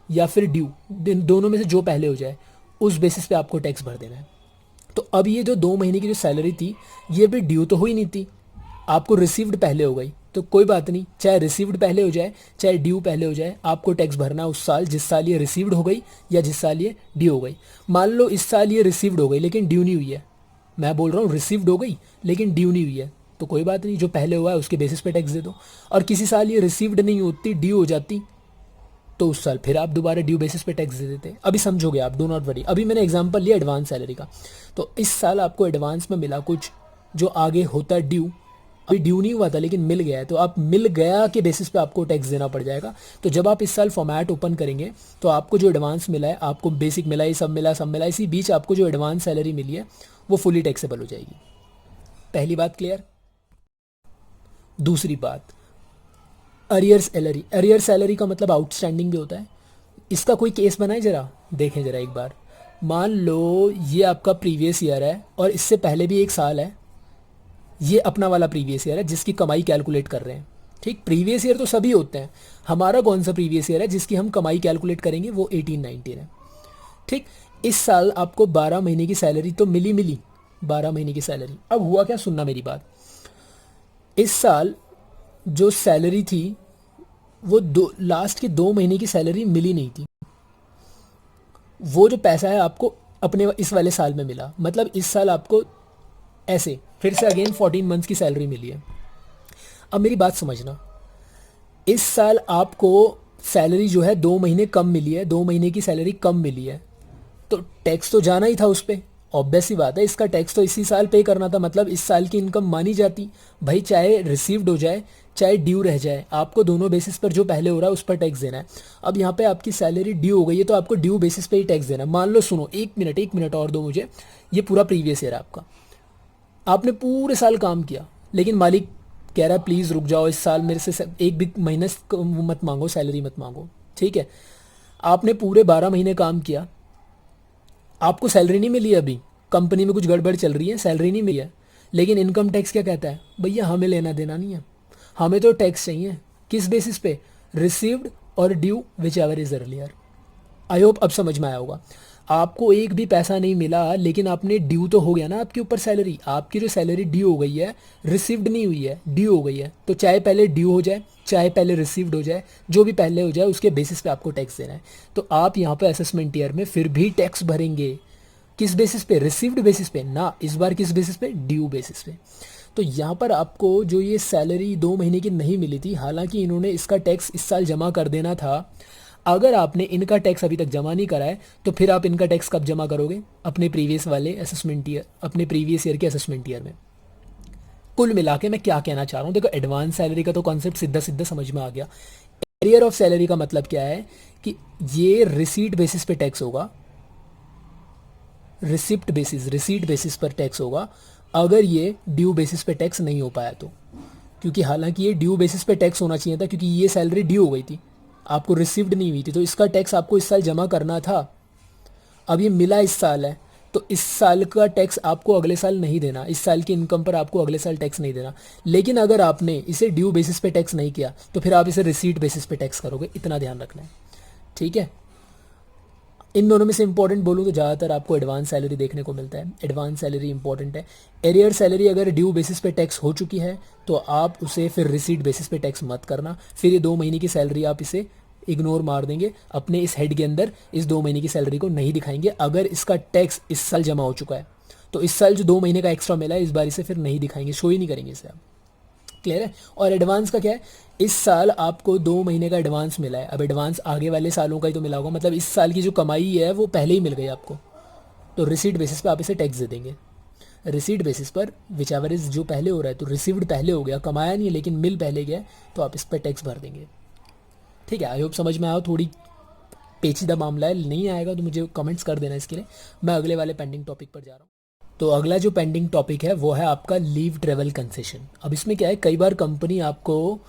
या फिर ड्यू, दोनों में से जो पहले हो जाए उस बेसिस पे आपको टैक्स भर देना है। तो अब ये जो 2 महीने की जो सैलरी थी ये भी ड्यू तो हुई नहीं थी, आपको रिसीव्ड पहले हो गई, तो कोई बात नहीं, चाहे रिसीव्ड पहले हो जाए चाहे ड्यू पहले हो जाए, आपको टैक्स भरना उस साल जिस साल ये रिसीव्ड हो गई या जिस साल ये ड्यू हो गई। मान लो इस साल ये रिसीव्ड हो गई लेकिन ड्यू नहीं हुई है, मैं बोल रहा हूँ रिसीव्ड हो गई लेकिन ड्यू नहीं हुई है, तो कोई बात नहीं, जो पहले हुआ है उसके बेसिस पे टैक्स दे दो। और किसी साल ये रिसीव्ड नहीं होती, ड्यू हो जाती, तो उस साल फिर आप दोबारा ड्यू बेसिस पे टैक्स दे देते। अभी समझोगे आप, डो नॉट वरी। अभी मैंने एग्जांपल लिया एडवांस सैलरी का, तो इस साल आपको एडवांस में मिला कुछ जो आगे होता ड्यू, अभी ड्यू नहीं हुआ था लेकिन मिल गया है, तो आप मिल गया के बेसिस पे आपको टैक्स देना पड़ जाएगा। तो जब आप इस साल फॉर्मेट ओपन करेंगे तो आपको जो एडवांस मिला है, आपको बेसिक मिला है, सब मिला, इसी बीच आपको जो एडवांस सैलरी मिली है वो फुली टैक्सेबल हो जाएगी। पहली बात क्लियर। दूसरी बात, अरियर सैलरी। अरियर सैलरी का मतलब आउटस्टैंडिंग भी होता है। इसका कोई केस बनाए जरा, देखें जरा एक बार। मान लो ये आपका प्रीवियस ईयर है और इससे पहले भी एक साल है, ये अपना वाला प्रीवियस ईयर है जिसकी कमाई कैलकुलेट कर रहे हैं। ठीक, प्रीवियस ईयर तो सभी होते हैं, हमारा कौन सा प्रीवियस ईयर है जिसकी हम कमाई कैलकुलेट करेंगे, वो 18-19 है। ठीक, इस साल आपको 12 महीने की सैलरी तो मिली 12 महीने की सैलरी। अब हुआ क्या, सुनना मेरी बात। इस साल जो सैलरी थी वो लास्ट के 2 महीने की सैलरी मिली नहीं थी। वो जो पैसा है आपको अपने इस वाले साल में मिला, मतलब इस साल आपको ऐसे फिर से अगेन 14 मंथ्स की सैलरी मिली है। अब मेरी बात समझना, इस साल आपको सैलरी जो है 2 महीने कम मिली है, 2 महीने की सैलरी कम मिली है, तो टैक्स तो जाना ही था उस पर। ऑब्वियस सी बात है, इसका टैक्स तो इसी साल पे करना था, मतलब इस साल की इनकम मानी जाती भाई, चाहे रिसीव्ड हो जाए चाहे ड्यू रह जाए, आपको दोनों बेसिस पर जो पहले हो रहा है उस पर टैक्स देना है। अब यहाँ पे आपकी सैलरी ड्यू हो गई है तो आपको ड्यू बेसिस पे ही टैक्स देना है। मान लो, सुनो, एक मिनट और दो मुझे। ये पूरा प्रीवियस ईयर है आपका, आपने पूरे साल काम किया, लेकिन मालिक कह रहा है प्लीज़ रुक जाओ, इस साल मेरे से एक भी महीने मत मांगो, सैलरी मत मांगो। ठीक है, आपने पूरे 12 महीने काम किया, आपको सैलरी नहीं मिली, अभी कंपनी में कुछ गड़बड़ चल रही है, सैलरी नहीं मिली है, लेकिन इनकम टैक्स क्या कहता है, भैया हमें लेना देना नहीं है, हमें तो टैक्स चाहिए। किस बेसिस पे, रिसीव्ड और due which ever is earlier. I hope अब समझ में आया होगा। आपको एक भी पैसा नहीं मिला लेकिन आपने ड्यू तो हो गया ना आपके ऊपर सैलरी, आपकी जो सैलरी ड्यू हो गई है, रिसीव्ड नहीं हुई है, ड्यू हो गई है, तो चाहे पहले ड्यू हो जाए चाहे पहले रिसीव्ड हो जाए, जो भी पहले हो जाए उसके बेसिस पे आपको टैक्स देना है। तो आप यहाँ पे असेसमेंट ईयर में फिर भी टैक्स भरेंगे, किस बेसिस पे, रिसीव्ड बेसिस पे ना, इस बार किस बेसिस पे, ड्यू बेसिस पे। तो यहाँ पर आपको जो ये सैलरी 2 महीने की नहीं मिली थी, हालांकि इन्होंने इसका टैक्स इस साल जमा कर देना था, अगर आपने इनका टैक्स अभी तक जमा नहीं करा है तो फिर आप इनका टैक्स कब जमा करोगे, अपने प्रीवियस वाले असेसमेंट ईयर, अपने प्रीवियस ईयर के असेसमेंट ईयर में। कुल मिला के मैं क्या कहना चाह रहा हूँ, देखो एडवांस सैलरी का तो कॉन्सेप्ट सीधा सीधा समझ में आ गया। एरियर ऑफ सैलरी का मतलब क्या है कि ये रिसीट बेसिस पे टैक्स होगा, रिसीट बेसिस पर टैक्स होगा, अगर ये ड्यू बेसिस पे टैक्स नहीं हो पाया तो। क्योंकि हालांकि ये ड्यू बेसिस पे टैक्स होना चाहिए था, क्योंकि ये सैलरी ड्यू हो गई थी, आपको रिसीव्ड नहीं हुई थी, तो इसका टैक्स आपको इस साल जमा करना था। अब ये मिला इस साल है, तो इस साल का टैक्स आपको अगले साल नहीं देना, इस साल की इनकम पर आपको अगले साल टैक्स नहीं देना। लेकिन अगर आपने इसे ड्यू बेसिस पे टैक्स नहीं किया तो फिर आप इसे रिसीट बेसिस पे टैक्स करोगे, इतना ध्यान रखना है। ठीक है, इन दोनों में से इंपॉर्टेंट बोलूँ तो ज़्यादातर आपको एडवांस सैलरी देखने को मिलता है, एडवांस सैलरी इंपॉर्टेंट है। एरियर सैलरी अगर ड्यू बेसिस पे टैक्स हो चुकी है तो आप उसे फिर रिसीट बेसिस पे टैक्स मत करना, फिर ये 2 महीने की सैलरी आप इसे इग्नोर मार देंगे, अपने इस हेड के अंदर इस 2 महीने की सैलरी को नहीं दिखाएंगे। अगर इसका टैक्स इस साल जमा हो चुका है तो इस साल जो 2 महीने का एक्स्ट्रा मिला है इस बार इसे फिर नहीं दिखाएंगे, शो ही नहीं करेंगे इसे आप। क्लियर है। और एडवांस का क्या है, इस साल आपको 2 महीने का एडवांस मिला है, अब एडवांस आगे वाले सालों का ही तो मिला होगा, मतलब इस साल की जो कमाई है वो पहले ही मिल गई आपको, तो रिसीट बेसिस पे आप इसे टैक्स दे देंगे। रिसीट बेसिस पर विच एवर इज जो पहले हो रहा है, तो रिसीव्ड पहले हो गया, कमाया नहीं है लेकिन मिल पहले गया, तो आप इस पर टैक्स भर देंगे। ठीक है, आई होप समझ में आया। थोड़ी पेचीदा मामला है, नहीं आएगा तो मुझे कमेंट्स कर देना इसके लिए। मैं अगले वाले पेंडिंग टॉपिक पर जा रहा हूँ। तो अगला जो पेंडिंग टॉपिक है वो है आपका लीव ट्रेवल कंसेशन। अब इसमें क्या है, कई बार कंपनी आपको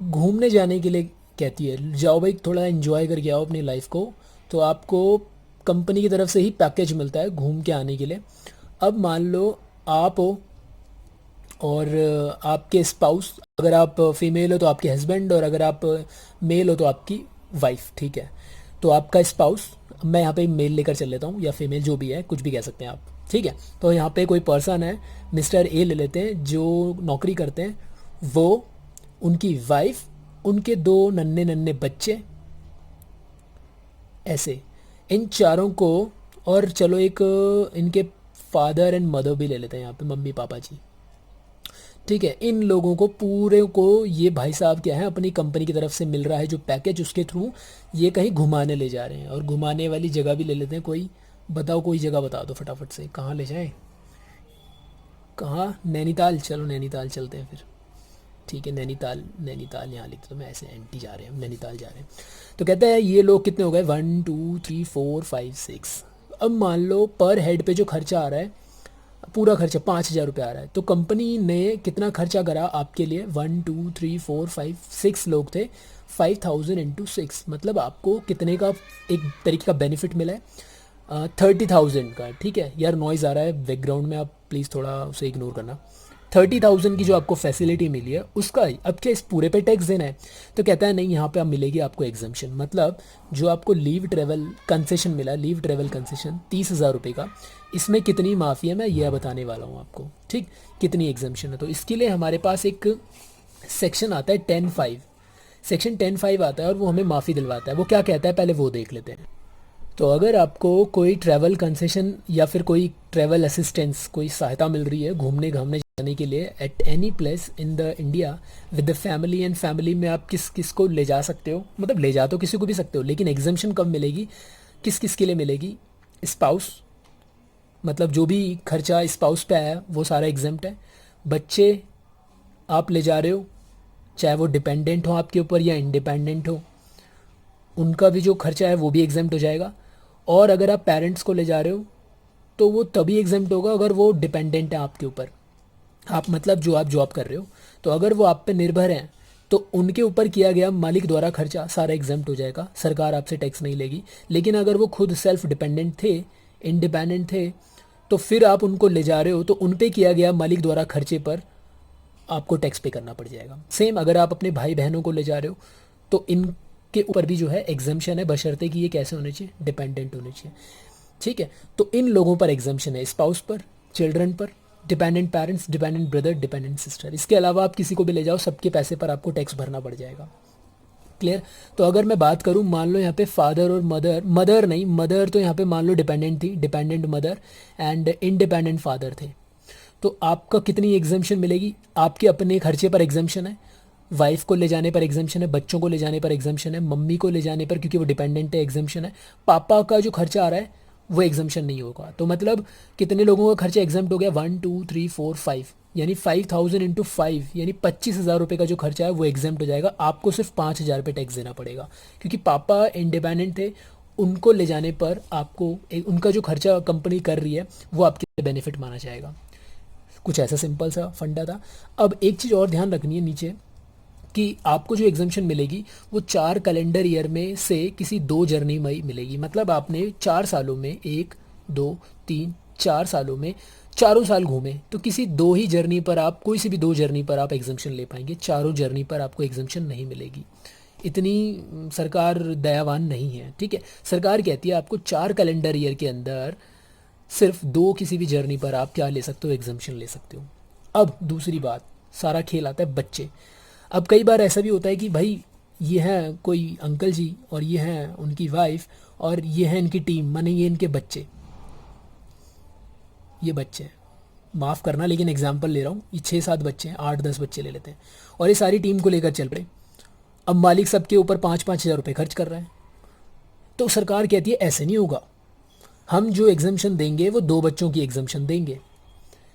घूमने जाने के लिए कहती है, जाओ भाई थोड़ा एंजॉय करके आओ अपनी लाइफ को, तो आपको कंपनी की तरफ से ही पैकेज मिलता है घूम के आने के लिए। अब मान लो आप हो और आपके स्पाउस, अगर आप फीमेल हो तो आपके हस्बैंड, और अगर आप मेल हो तो आपकी वाइफ। ठीक है, तो आपका स्पाउस, मैं यहाँ पे मेल लेकर चल लेता हूँ या फीमेल जो भी है, कुछ भी कह सकते हैं आप। ठीक है, तो यहाँ पे कोई पर्सन है, मिस्टर ए ले लेते हैं, जो नौकरी करते हैं, वो, उनकी वाइफ, उनके 2 नन्हे नन्हे बच्चे, ऐसे इन चारों को, और चलो एक इनके फादर एंड मदर भी ले लेते हैं यहाँ पे, मम्मी पापा जी। ठीक है, इन लोगों को पूरे को ये भाई साहब क्या है, अपनी कंपनी की तरफ से मिल रहा है जो पैकेज, उसके थ्रू ये कहीं घुमाने ले जा रहे हैं। और घुमाने वाली जगह भी ले लेते हैं, कोई बताओ, कोई जगह बता दो फटाफट से, कहाँ ले जाएं, कहाँ, नैनीताल, चलो नैनीताल चलते हैं फिर। ठीक है, नैनीताल, नैनीताल यहाँ लिखते, तो मैं ऐसे एंटी जा रहे हैं, नैनीताल जा रहे हैं। तो कहता है ये लोग कितने हो गए, 1 2 3 4 5 6। अब मान लो पर हेड पे जो खर्चा आ रहा है, पूरा खर्चा 5,000 रुपये आ रहा है, तो कंपनी ने कितना खर्चा करा आपके लिए, 1 2 3 4 5 6 लोग थे, 5,000 इंटू 6, मतलब आपको कितने का एक तरीके का बेनिफिट मिला है, 30,000 का। ठीक है यार, नॉइज़ आ रहा है बैकग्राउंड में, आप प्लीज़ थोड़ा उसे इग्नोर करना। 30,000 की जो आपको फैसिलिटी मिली है उसका अब क्या इस पूरे पे टैक्स देना है? तो कहता है नहीं, यहाँ पे आप मिलेगी आपको एग्जम्पशन, मतलब जो आपको लीव ट्रेवल कंसेशन मिला, लीव ट्रेवल कंसेशन 30,000 रुपये का, इसमें कितनी माफ़ी है मैं यह बताने वाला हूँ आपको। ठीक, कितनी एग्जम्पशन है, तो इसके लिए हमारे पास एक सेक्शन आता है 10(5), सेक्शन 10(5) आता है और वो हमें माफ़ी दिलवाता है। वो क्या कहता है पहले वो देख लेते हैं। तो अगर आपको कोई ट्रैवल कंसेशन या फिर कोई ट्रैवल असिस्टेंस, कोई सहायता मिल रही है घूमने घामने जाने के लिए at any place in the India with the family, and family में आप किस किस को ले जा सकते हो, मतलब ले जा तो किसी को भी सकते हो, लेकिन एग्जम्पशन कब मिलेगी, किस किस के लिए मिलेगी, स्पाउस, मतलब जो भी खर्चा स्पाउस पे आया वो सारा एग्जम्प्ट है। बच्चे आप ले जा रहे हो, चाहे वो डिपेंडेंट हो आपके ऊपर या इंडिपेंडेंट हो, उनका भी जो खर्चा है वो भी एग्जम्प्ट हो जाएगा। और अगर आप पेरेंट्स को ले जा रहे हो तो वो तभी एग्जम्प्ट होगा अगर वो डिपेंडेंट है आपके ऊपर, आप मतलब जो आप जॉब कर रहे हो, तो अगर वो आप पे निर्भर हैं तो उनके ऊपर किया गया मालिक द्वारा खर्चा सारा एग्जम्प्ट हो जाएगा, सरकार आपसे टैक्स नहीं लेगी। लेकिन अगर वो खुद सेल्फ डिपेंडेंट थे, इंडिपेंडेंट थे, तो फिर आप उनको ले जा रहे हो तो उन पे किया गया मालिक द्वारा खर्चे पर आपको टैक्स पे करना पड़ जाएगा। सेम अगर आप अपने भाई बहनों को ले जा रहे हो तो इनके ऊपर भी जो है एग्जम्पशन है, बशर्ते कि ये कैसे होने चाहिए, डिपेंडेंट होने चाहिए। ठीक है, तो इन लोगों पर एग्जम्पशन है, स्पाउस पर, चिल्ड्रन पर, dependent parents, dependent brother, dependent sister. इसके अलावा आप किसी को भी ले जाओ, सबके पैसे पर आपको टैक्स भरना पड़ जाएगा। क्लियर? तो अगर मैं बात करूं, मान लो यहाँ पे फादर और मदर, मदर नहीं, मदर तो यहाँ पे मान लो डिपेंडेंट थी, dependent mother and independent father थे, तो आपका कितनी एग्जम्पशन मिलेगी, आपके अपने खर्चे पर एग्जम्पशन है, वाइफ को ले जाने पर एग्जम्पशन है, बच्चों को ले जाने पर एग्जम्पशन है, मम्मी को ले जाने पर क्योंकि वो डिपेंडेंट है एग्जम्पशन है, पापा का जो खर्चा आ रहा है वो एग्जम्पशन नहीं होगा। तो मतलब कितने लोगों का खर्चा एग्जम्प्ट हो गया, 1 2 3 4 5, यानी 5,000 इंटू 5 यानी 25,000 रुपये का जो खर्चा है वो एग्जम्प्ट हो जाएगा। आपको सिर्फ 5,000 रुपये टैक्स देना पड़ेगा क्योंकि पापा इंडिपेंडेंट थे, उनको ले जाने पर आपको उनका जो खर्चा कंपनी कर रही है वो आपके लिए बेनिफिट माना जाएगा। कुछ ऐसा सिंपल सा फंडा था। अब एक चीज़ और ध्यान रखनी है नीचे कि आपको जो एग्जम्पशन मिलेगी वो 4 कैलेंडर ईयर में से किसी 2 जर्नी में मिलेगी, मतलब आपने 4 सालों में 1 2 3 4 सालों में चारों साल घूमे तो किसी 2 ही जर्नी पर आप, कोई सी भी 2 जर्नी पर आप एग्जम्पशन ले पाएंगे, चारों जर्नी पर आपको एग्जम्पशन नहीं मिलेगी। इतनी सरकार दयावान नहीं है। ठीक है, सरकार कहती है आपको 4 कैलेंडर ईयर के अंदर सिर्फ 2 किसी भी जर्नी पर आप क्या ले सकते हो, एग्जम्पशन ले सकते हो। अब दूसरी बात, सारा खेल आता है बच्चे। अब कई बार ऐसा भी होता है कि भाई ये हैं कोई अंकल जी और ये हैं उनकी वाइफ और ये हैं इनकी टीम, माने ये इनके बच्चे, ये बच्चे हैं, माफ़ करना लेकिन एग्जांपल ले रहा हूँ, ये 6-7 बच्चे हैं, 8-10 बच्चे ले लेते हैं और ये सारी टीम को लेकर चल पड़े। अब मालिक सबके ऊपर 5-5 हज़ार रुपये खर्च कर रहा है, तो सरकार कहती है ऐसे नहीं होगा, हम जो एग्जम्पशन देंगे वो 2 बच्चों की एग्जम्पशन देंगे।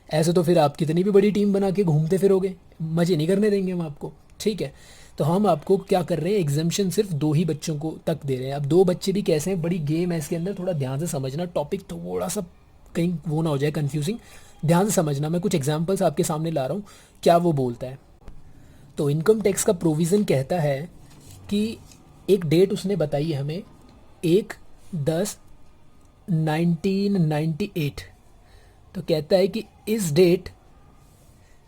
ऐसे तो फिर आप कितनी भी बड़ी टीम बना के घूमते फिरोगे, मज़े नहीं करने देंगे हम आपको। ठीक है, तो हम आपको क्या कर रहे हैं, एग्जम्पशन सिर्फ 2 ही बच्चों को तक दे रहे हैं। अब 2 बच्चे भी कैसे हैं, बड़ी गेम है इसके अंदर, थोड़ा ध्यान से समझना, टॉपिक थोड़ा सा कहीं वो ना हो जाए कंफ्यूजिंग, ध्यान से समझना। मैं कुछ एग्जांपल्स आपके सामने ला रहा हूँ, क्या वो बोलता है। तो इनकम टैक्स का प्रोविज़न कहता है कि एक डेट उसने बताई है हमें, 1/10/1998। तो कहता है कि इस डेट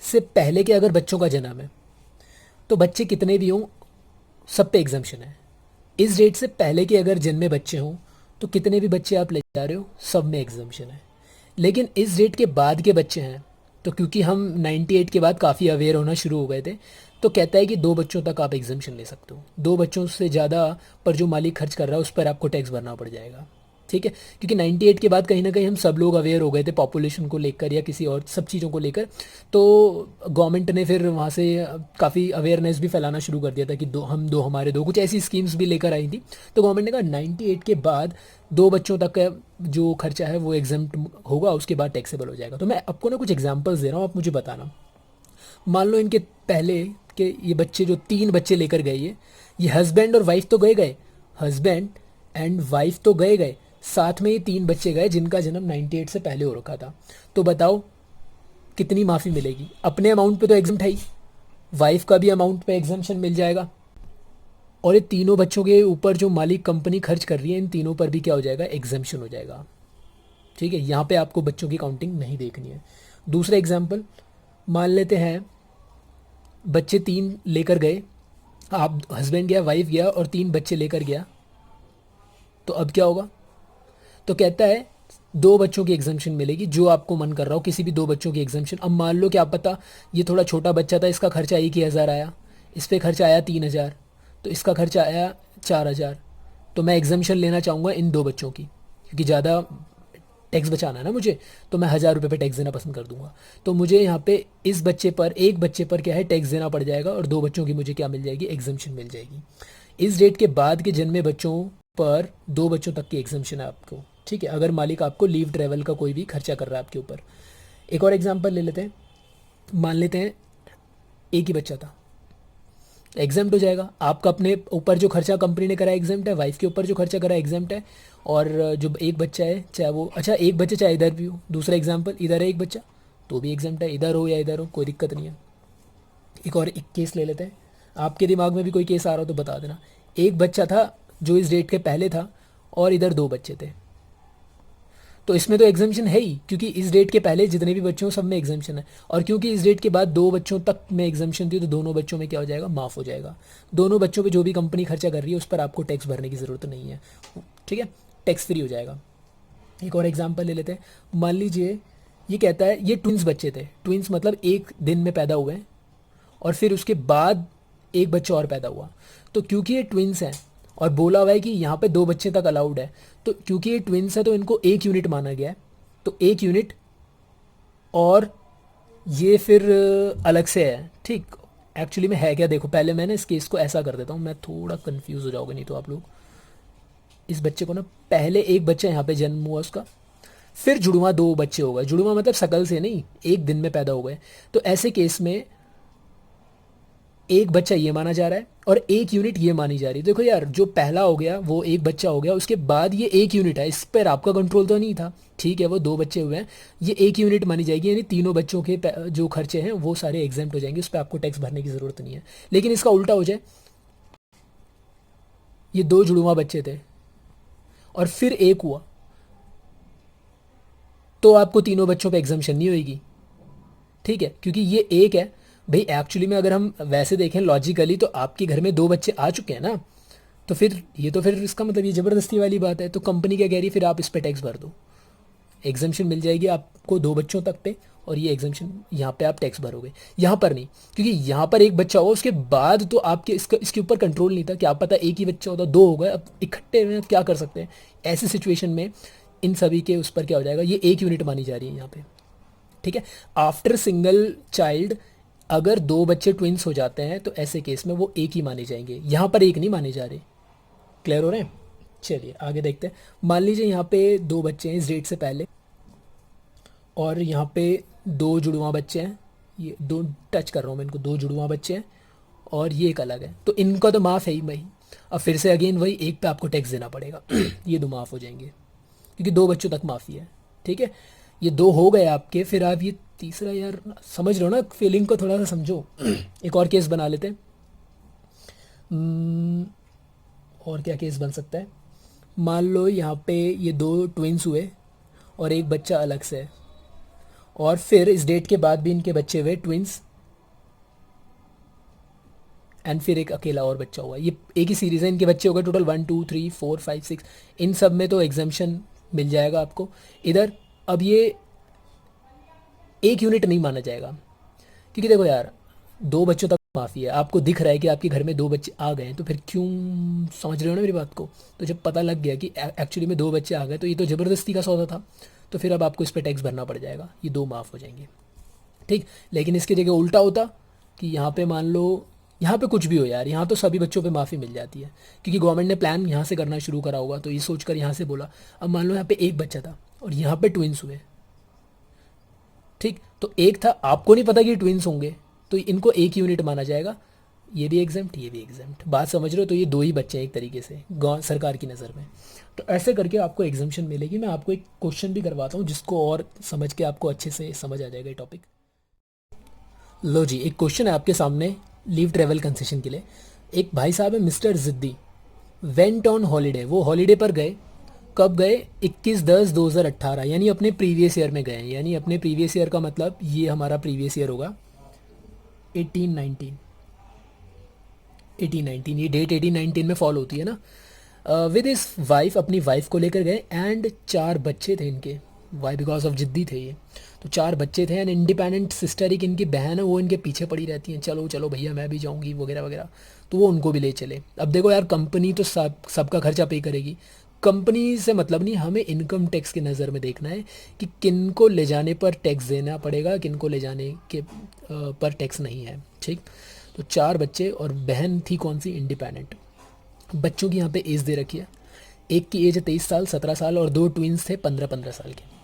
से पहले के अगर बच्चों का जन्म है तो बच्चे कितने भी हों सब पे एग्जम्पशन है। इस डेट से पहले के अगर जन्मे बच्चे हों तो कितने भी बच्चे आप ले जा रहे हो सब में एग्जम्पशन है। लेकिन इस डेट के बाद के बच्चे हैं तो क्योंकि हम 98 के बाद काफ़ी अवेयर होना शुरू हो गए थे, तो कहता है कि 2 बच्चों तक आप एग्जम्पशन ले सकते हो। 2 बच्चों से ज़्यादा पर जो मालिक खर्च कर रहा है उस पर आपको टैक्स भरना पड़ जाएगा। ठीक है, क्योंकि 98 के बाद कहीं ना कहीं हम सब लोग अवेयर हो गए थे पॉपुलेशन को लेकर या किसी और सब चीज़ों को लेकर। तो गवर्नमेंट ने फिर वहाँ से काफ़ी अवेयरनेस भी फैलाना शुरू कर दिया था कि दो हमारे दो, कुछ ऐसी स्कीम्स भी लेकर आई थी। तो गवर्नमेंट ने कहा 98 के बाद दो बच्चों तक का जो खर्चा है वो एग्जाम्प्ट होगा, उसके बाद टैक्सेबल हो जाएगा। तो मैं आपको ना कुछ एग्जाम्पल्स दे रहा हूँ, आप मुझे बताना। मान लो इनके पहले के ये बच्चे जो 3 बच्चे लेकर गए, ये हस्बैंड और वाइफ तो गए, हस्बैंड एंड वाइफ तो गए, साथ में ये 3 बच्चे गए जिनका जन्म 98 से पहले हो रखा था। तो बताओ कितनी माफ़ी मिलेगी? अपने अमाउंट पे तो एग्जाम है ही, वाइफ का भी अमाउंट पे एग्जामेशन मिल जाएगा, और ये तीनों बच्चों के ऊपर जो मालिक कंपनी खर्च कर रही है इन तीनों पर भी क्या हो जाएगा? एग्जामेशन हो जाएगा। ठीक है, यहाँ पे आपको बच्चों की काउंटिंग नहीं देखनी है। दूसरा एग्जाम्पल मान लेते हैं, बच्चे 3 लेकर गए, आप हस्बैंड गया, वाइफ गया और 3 बच्चे लेकर गया, तो अब क्या होगा? तो कहता है 2 बच्चों की एग्जामेशन मिलेगी, जो आपको मन कर रहा हो किसी भी 2 बच्चों की एग्जामेशन। अब मान लो कि आप पता ये थोड़ा छोटा बच्चा था, इसका खर्चा 1,000 आया, इस पे खर्चा आया 3,000, तो इसका खर्चा आया 4,000। तो मैं एग्जामेशन लेना चाहूँगा इन 2 बच्चों की, क्योंकि ज़्यादा टैक्स बचाना है ना मुझे, तो मैं 1,000 रुपये पे टैक्स देना पसंद कर दूंगा। तो मुझे यहाँ पे इस बच्चे पर, एक बच्चे पर क्या है, टैक्स देना पड़ जाएगा, और 2 बच्चों की मुझे क्या मिल जाएगी? एग्जामेशन मिल जाएगी। इस डेट के बाद के जन्मे बच्चों पर 2 बच्चों तक की एग्जामेशन है आपको। ठीक है, अगर मालिक आपको लीव ट्रेवल का कोई भी खर्चा कर रहा है आपके ऊपर। एक और एग्जाम्पल ले लेते हैं, मान लेते हैं एक ही बच्चा था, एग्जाम्प्ट हो जाएगा। आपका अपने ऊपर जो खर्चा कंपनी ने करा एग्जाम्प्ट है, वाइफ के ऊपर जो खर्चा करा एग्जाम्प्ट है, और जो एक बच्चा है चाहे वो, अच्छा एक बच्चा चाहे इधर भी हो, दूसरा एग्जाम्पल इधर है एक बच्चा, तो भी एग्जाम्प्ट है, इधर हो या इधर हो कोई दिक्कत नहीं है। एक केस ले लेते हैं, आपके दिमाग में भी कोई केस आ रहा हो तो बता देना। एक बच्चा था जो इस डेट के पहले था, और इधर 2 बच्चे थे, तो इसमें तो एग्जामेशन है ही, क्योंकि इस डेट के पहले जितने भी बच्चे हों सब में एग्जामेशन है, और क्योंकि इस डेट के बाद 2 बच्चों तक में एग्जामेशन थी, तो दोनों बच्चों में क्या हो जाएगा? माफ़ हो जाएगा। दोनों बच्चों पे जो भी कंपनी खर्चा कर रही है उस पर आपको टैक्स भरने की ज़रूरत नहीं है। ठीक है, टैक्स फ्री हो जाएगा। एक और एग्जाम्पल ले लेते हैं, मान लीजिए ये कहता है ये ट्विंस बच्चे थे, ट्विंस मतलब एक दिन में पैदा हुए हैं, और फिर उसके बाद एक बच्चा और पैदा हुआ। तो क्योंकि ये ट्विंस हैं और बोला हुआ है कि यहाँ पे 2 बच्चे तक अलाउड है, तो क्योंकि ये ट्विंस है तो इनको 1 यूनिट माना गया है, तो 1 यूनिट, और ये फिर अलग से है। ठीक, एक्चुअली में है क्या, देखो पहले मैं ना इस केस को ऐसा कर देता हूँ, मैं थोड़ा कंफ्यूज हो जाओगे नहीं तो आप लोग। इस बच्चे को ना, पहले एक बच्चा यहाँ पे जन्म हुआ उसका, फिर जुड़वा 2 बच्चे हो गए, जुड़वा मतलब शकल से नहीं, एक दिन में पैदा हो गए। तो ऐसे केस में एक बच्चा ये माना जा रहा है और 1 यूनिट ये मानी जा रही है। देखो यार, जो पहला हो गया वो एक बच्चा हो गया, उसके बाद ये 1 यूनिट है, इस पर आपका कंट्रोल तो नहीं था। ठीक है, वो 2 बच्चे हुए हैं, ये 1 यूनिट मानी जाएगी, यानी तीनों बच्चों के जो खर्चे हैं वो सारे एग्जाम्प्ट हो जाएंगे, उस पर आपको टैक्स भरने की ज़रूरत नहीं है। लेकिन इसका उल्टा हो जाए, ये 2 जुड़वा बच्चे थे और फिर एक हुआ, तो आपको तीनों बच्चों पे एग्जाम्पशन नहीं होगी। ठीक है, क्योंकि ये एक है भाई, एक्चुअली में अगर हम वैसे देखें लॉजिकली, तो आपके घर में 2 बच्चे आ चुके हैं ना, तो फिर ये तो फिर इसका मतलब ये ज़बरदस्ती वाली बात है। तो कंपनी क्या कह रही है, फिर आप इस पे टैक्स भर दो, एग्जाम्पशन मिल जाएगी आपको 2 बच्चों तक पे, और ये एग्जाम्पशन यहाँ पे आप टैक्स भरोगे, यहाँ पर नहीं, क्योंकि यहाँ पर एक बच्चा हुआ उसके बाद तो आपके इसके ऊपर कंट्रोल नहीं था, क्या पता एक ही बच्चा होता, 2 हो गए, अब इकट्ठे में क्या कर सकते हैं। ऐसी सिचुएशन में इन सभी के उस पर क्या हो जाएगा, ये 1 यूनिट मानी जा रही है यहाँ पे। ठीक है, आफ्टर सिंगल चाइल्ड अगर 2 बच्चे ट्विंस हो जाते हैं तो ऐसे केस में वो 1 ही माने जाएंगे, यहाँ पर 1 नहीं माने जा रहे। क्लियर हो रहे हैं? चलिए आगे देखते हैं। मान लीजिए यहाँ पे 2 बच्चे हैं इस डेट से पहले, और यहाँ पे 2 जुड़वा बच्चे हैं, ये 2 टच कर रहा हूँ मैं इनको, 2 जुड़वा बच्चे हैं और ये एक अलग है, तो इनका तो माफ़ है ही भाई। अब फिर से अगेन वही, एक पे आपको टैक्स देना पड़ेगा ये 2 माफ़ हो जाएंगे क्योंकि 2 बच्चों तक माफ़ी है। ठीक है, ये 2 हो गए आपके, फिर आप ये तीसरा, यार समझ रहे हो ना, फीलिंग को थोड़ा सा समझो। एक और केस बना लेते हैं। और क्या केस बन सकता है, मान लो यहाँ पे ये 2 ट्विंस हुए और एक बच्चा अलग से है, और फिर इस डेट के बाद भी इनके बच्चे हुए ट्विंस, एंड फिर एक अकेला और बच्चा हुआ। ये एक ही सीरीज़ है, इनके बच्चे हो गए टोटल 1 2 3 4 5 6, इन सब में तो एग्जाम्पशन मिल जाएगा आपको इधर। अब ये 1 यूनिट नहीं माना जाएगा, क्योंकि देखो यार 2 बच्चों तक माफ़ी है। आपको दिख रहा है कि आपके घर में 2 बच्चे आ गए हैं, तो फिर क्यों, समझ रहे हो ना मेरी बात को? तो जब पता लग गया कि एक्चुअली में 2 बच्चे आ गए तो ये तो ज़बरदस्ती का सौदा था, तो फिर अब आपको इस पर टैक्स भरना पड़ जाएगा, ये 2 माफ़ हो जाएंगे। ठीक। लेकिन इसकी जगह उल्टा होता कि यहाँ पे मान लो, यहाँ पे कुछ भी हो यार, यहाँ तो सभी बच्चों पे माफ़ी मिल जाती है, क्योंकि गवर्नमेंट ने प्लान यहाँ से करना शुरू करा होगा, तो ये सोचकर यहाँ से बोला। अब मान लो यहाँ पे एक बच्चा था और यहाँ पे ट्विंस हुए, ठीक, तो एक था, आपको नहीं पता कि ट्विंस होंगे, तो इनको एक यूनिट माना जाएगा, ये भी एग्जाम्प्ट, ये भी एग्जाम्प्ट। बात समझ रहे हो? तो ये 2 ही बच्चे हैं एक तरीके से सरकार की नज़र में। तो ऐसे करके आपको एग्जाम्पशन मिलेगी। मैं आपको एक क्वेश्चन भी करवाता हूँ जिसको और समझ के आपको अच्छे से समझ आ जाएगा ये टॉपिक। लो जी, एक क्वेश्चन है आपके सामने लीव ट्रेवल कंसेशन के लिए। एक भाई साहब है मिस्टर जिद्दी, वेंट ऑन हॉलीडे, वो हॉलीडे पर गए। कब गए? 21/10/2018, यानी अपने प्रीवियस ईयर में गए। यानी अपने प्रीवियस ईयर का मतलब ये हमारा प्रीवियस ईयर होगा 18-19, 18-19, ये डेट 18-19 में फॉल होती है ना। विद इस वाइफ, अपनी वाइफ को लेकर गए, एंड 4 बच्चे थे इनके। वाई बिकॉज ऑफ जिद्दी थे ये, तो 4 बच्चे थे। एंड इंडिपेंडेंट सिस्टर, एक इनकी बहन है, वो इनके पीछे पड़ी रहती हैं, चलो चलो भैया मैं भी जाऊंगी वगैरह वगैरह, तो वो उनको भी ले चले। अब देखो यार, कंपनी तो सबका खर्चा पे करेगी, कंपनी से मतलब नहीं, हमें इनकम टैक्स की नज़र में देखना है कि किन को ले जाने पर टैक्स देना पड़ेगा, किन को ले जाने के पर टैक्स नहीं है। ठीक। तो 4 बच्चे और बहन थी कौन सी? इंडिपेंडेंट। बच्चों की यहाँ पे एज दे रखी है, एक की एज है 23 साल, 17 साल, और 2 ट्विंस थे 15-15 साल के।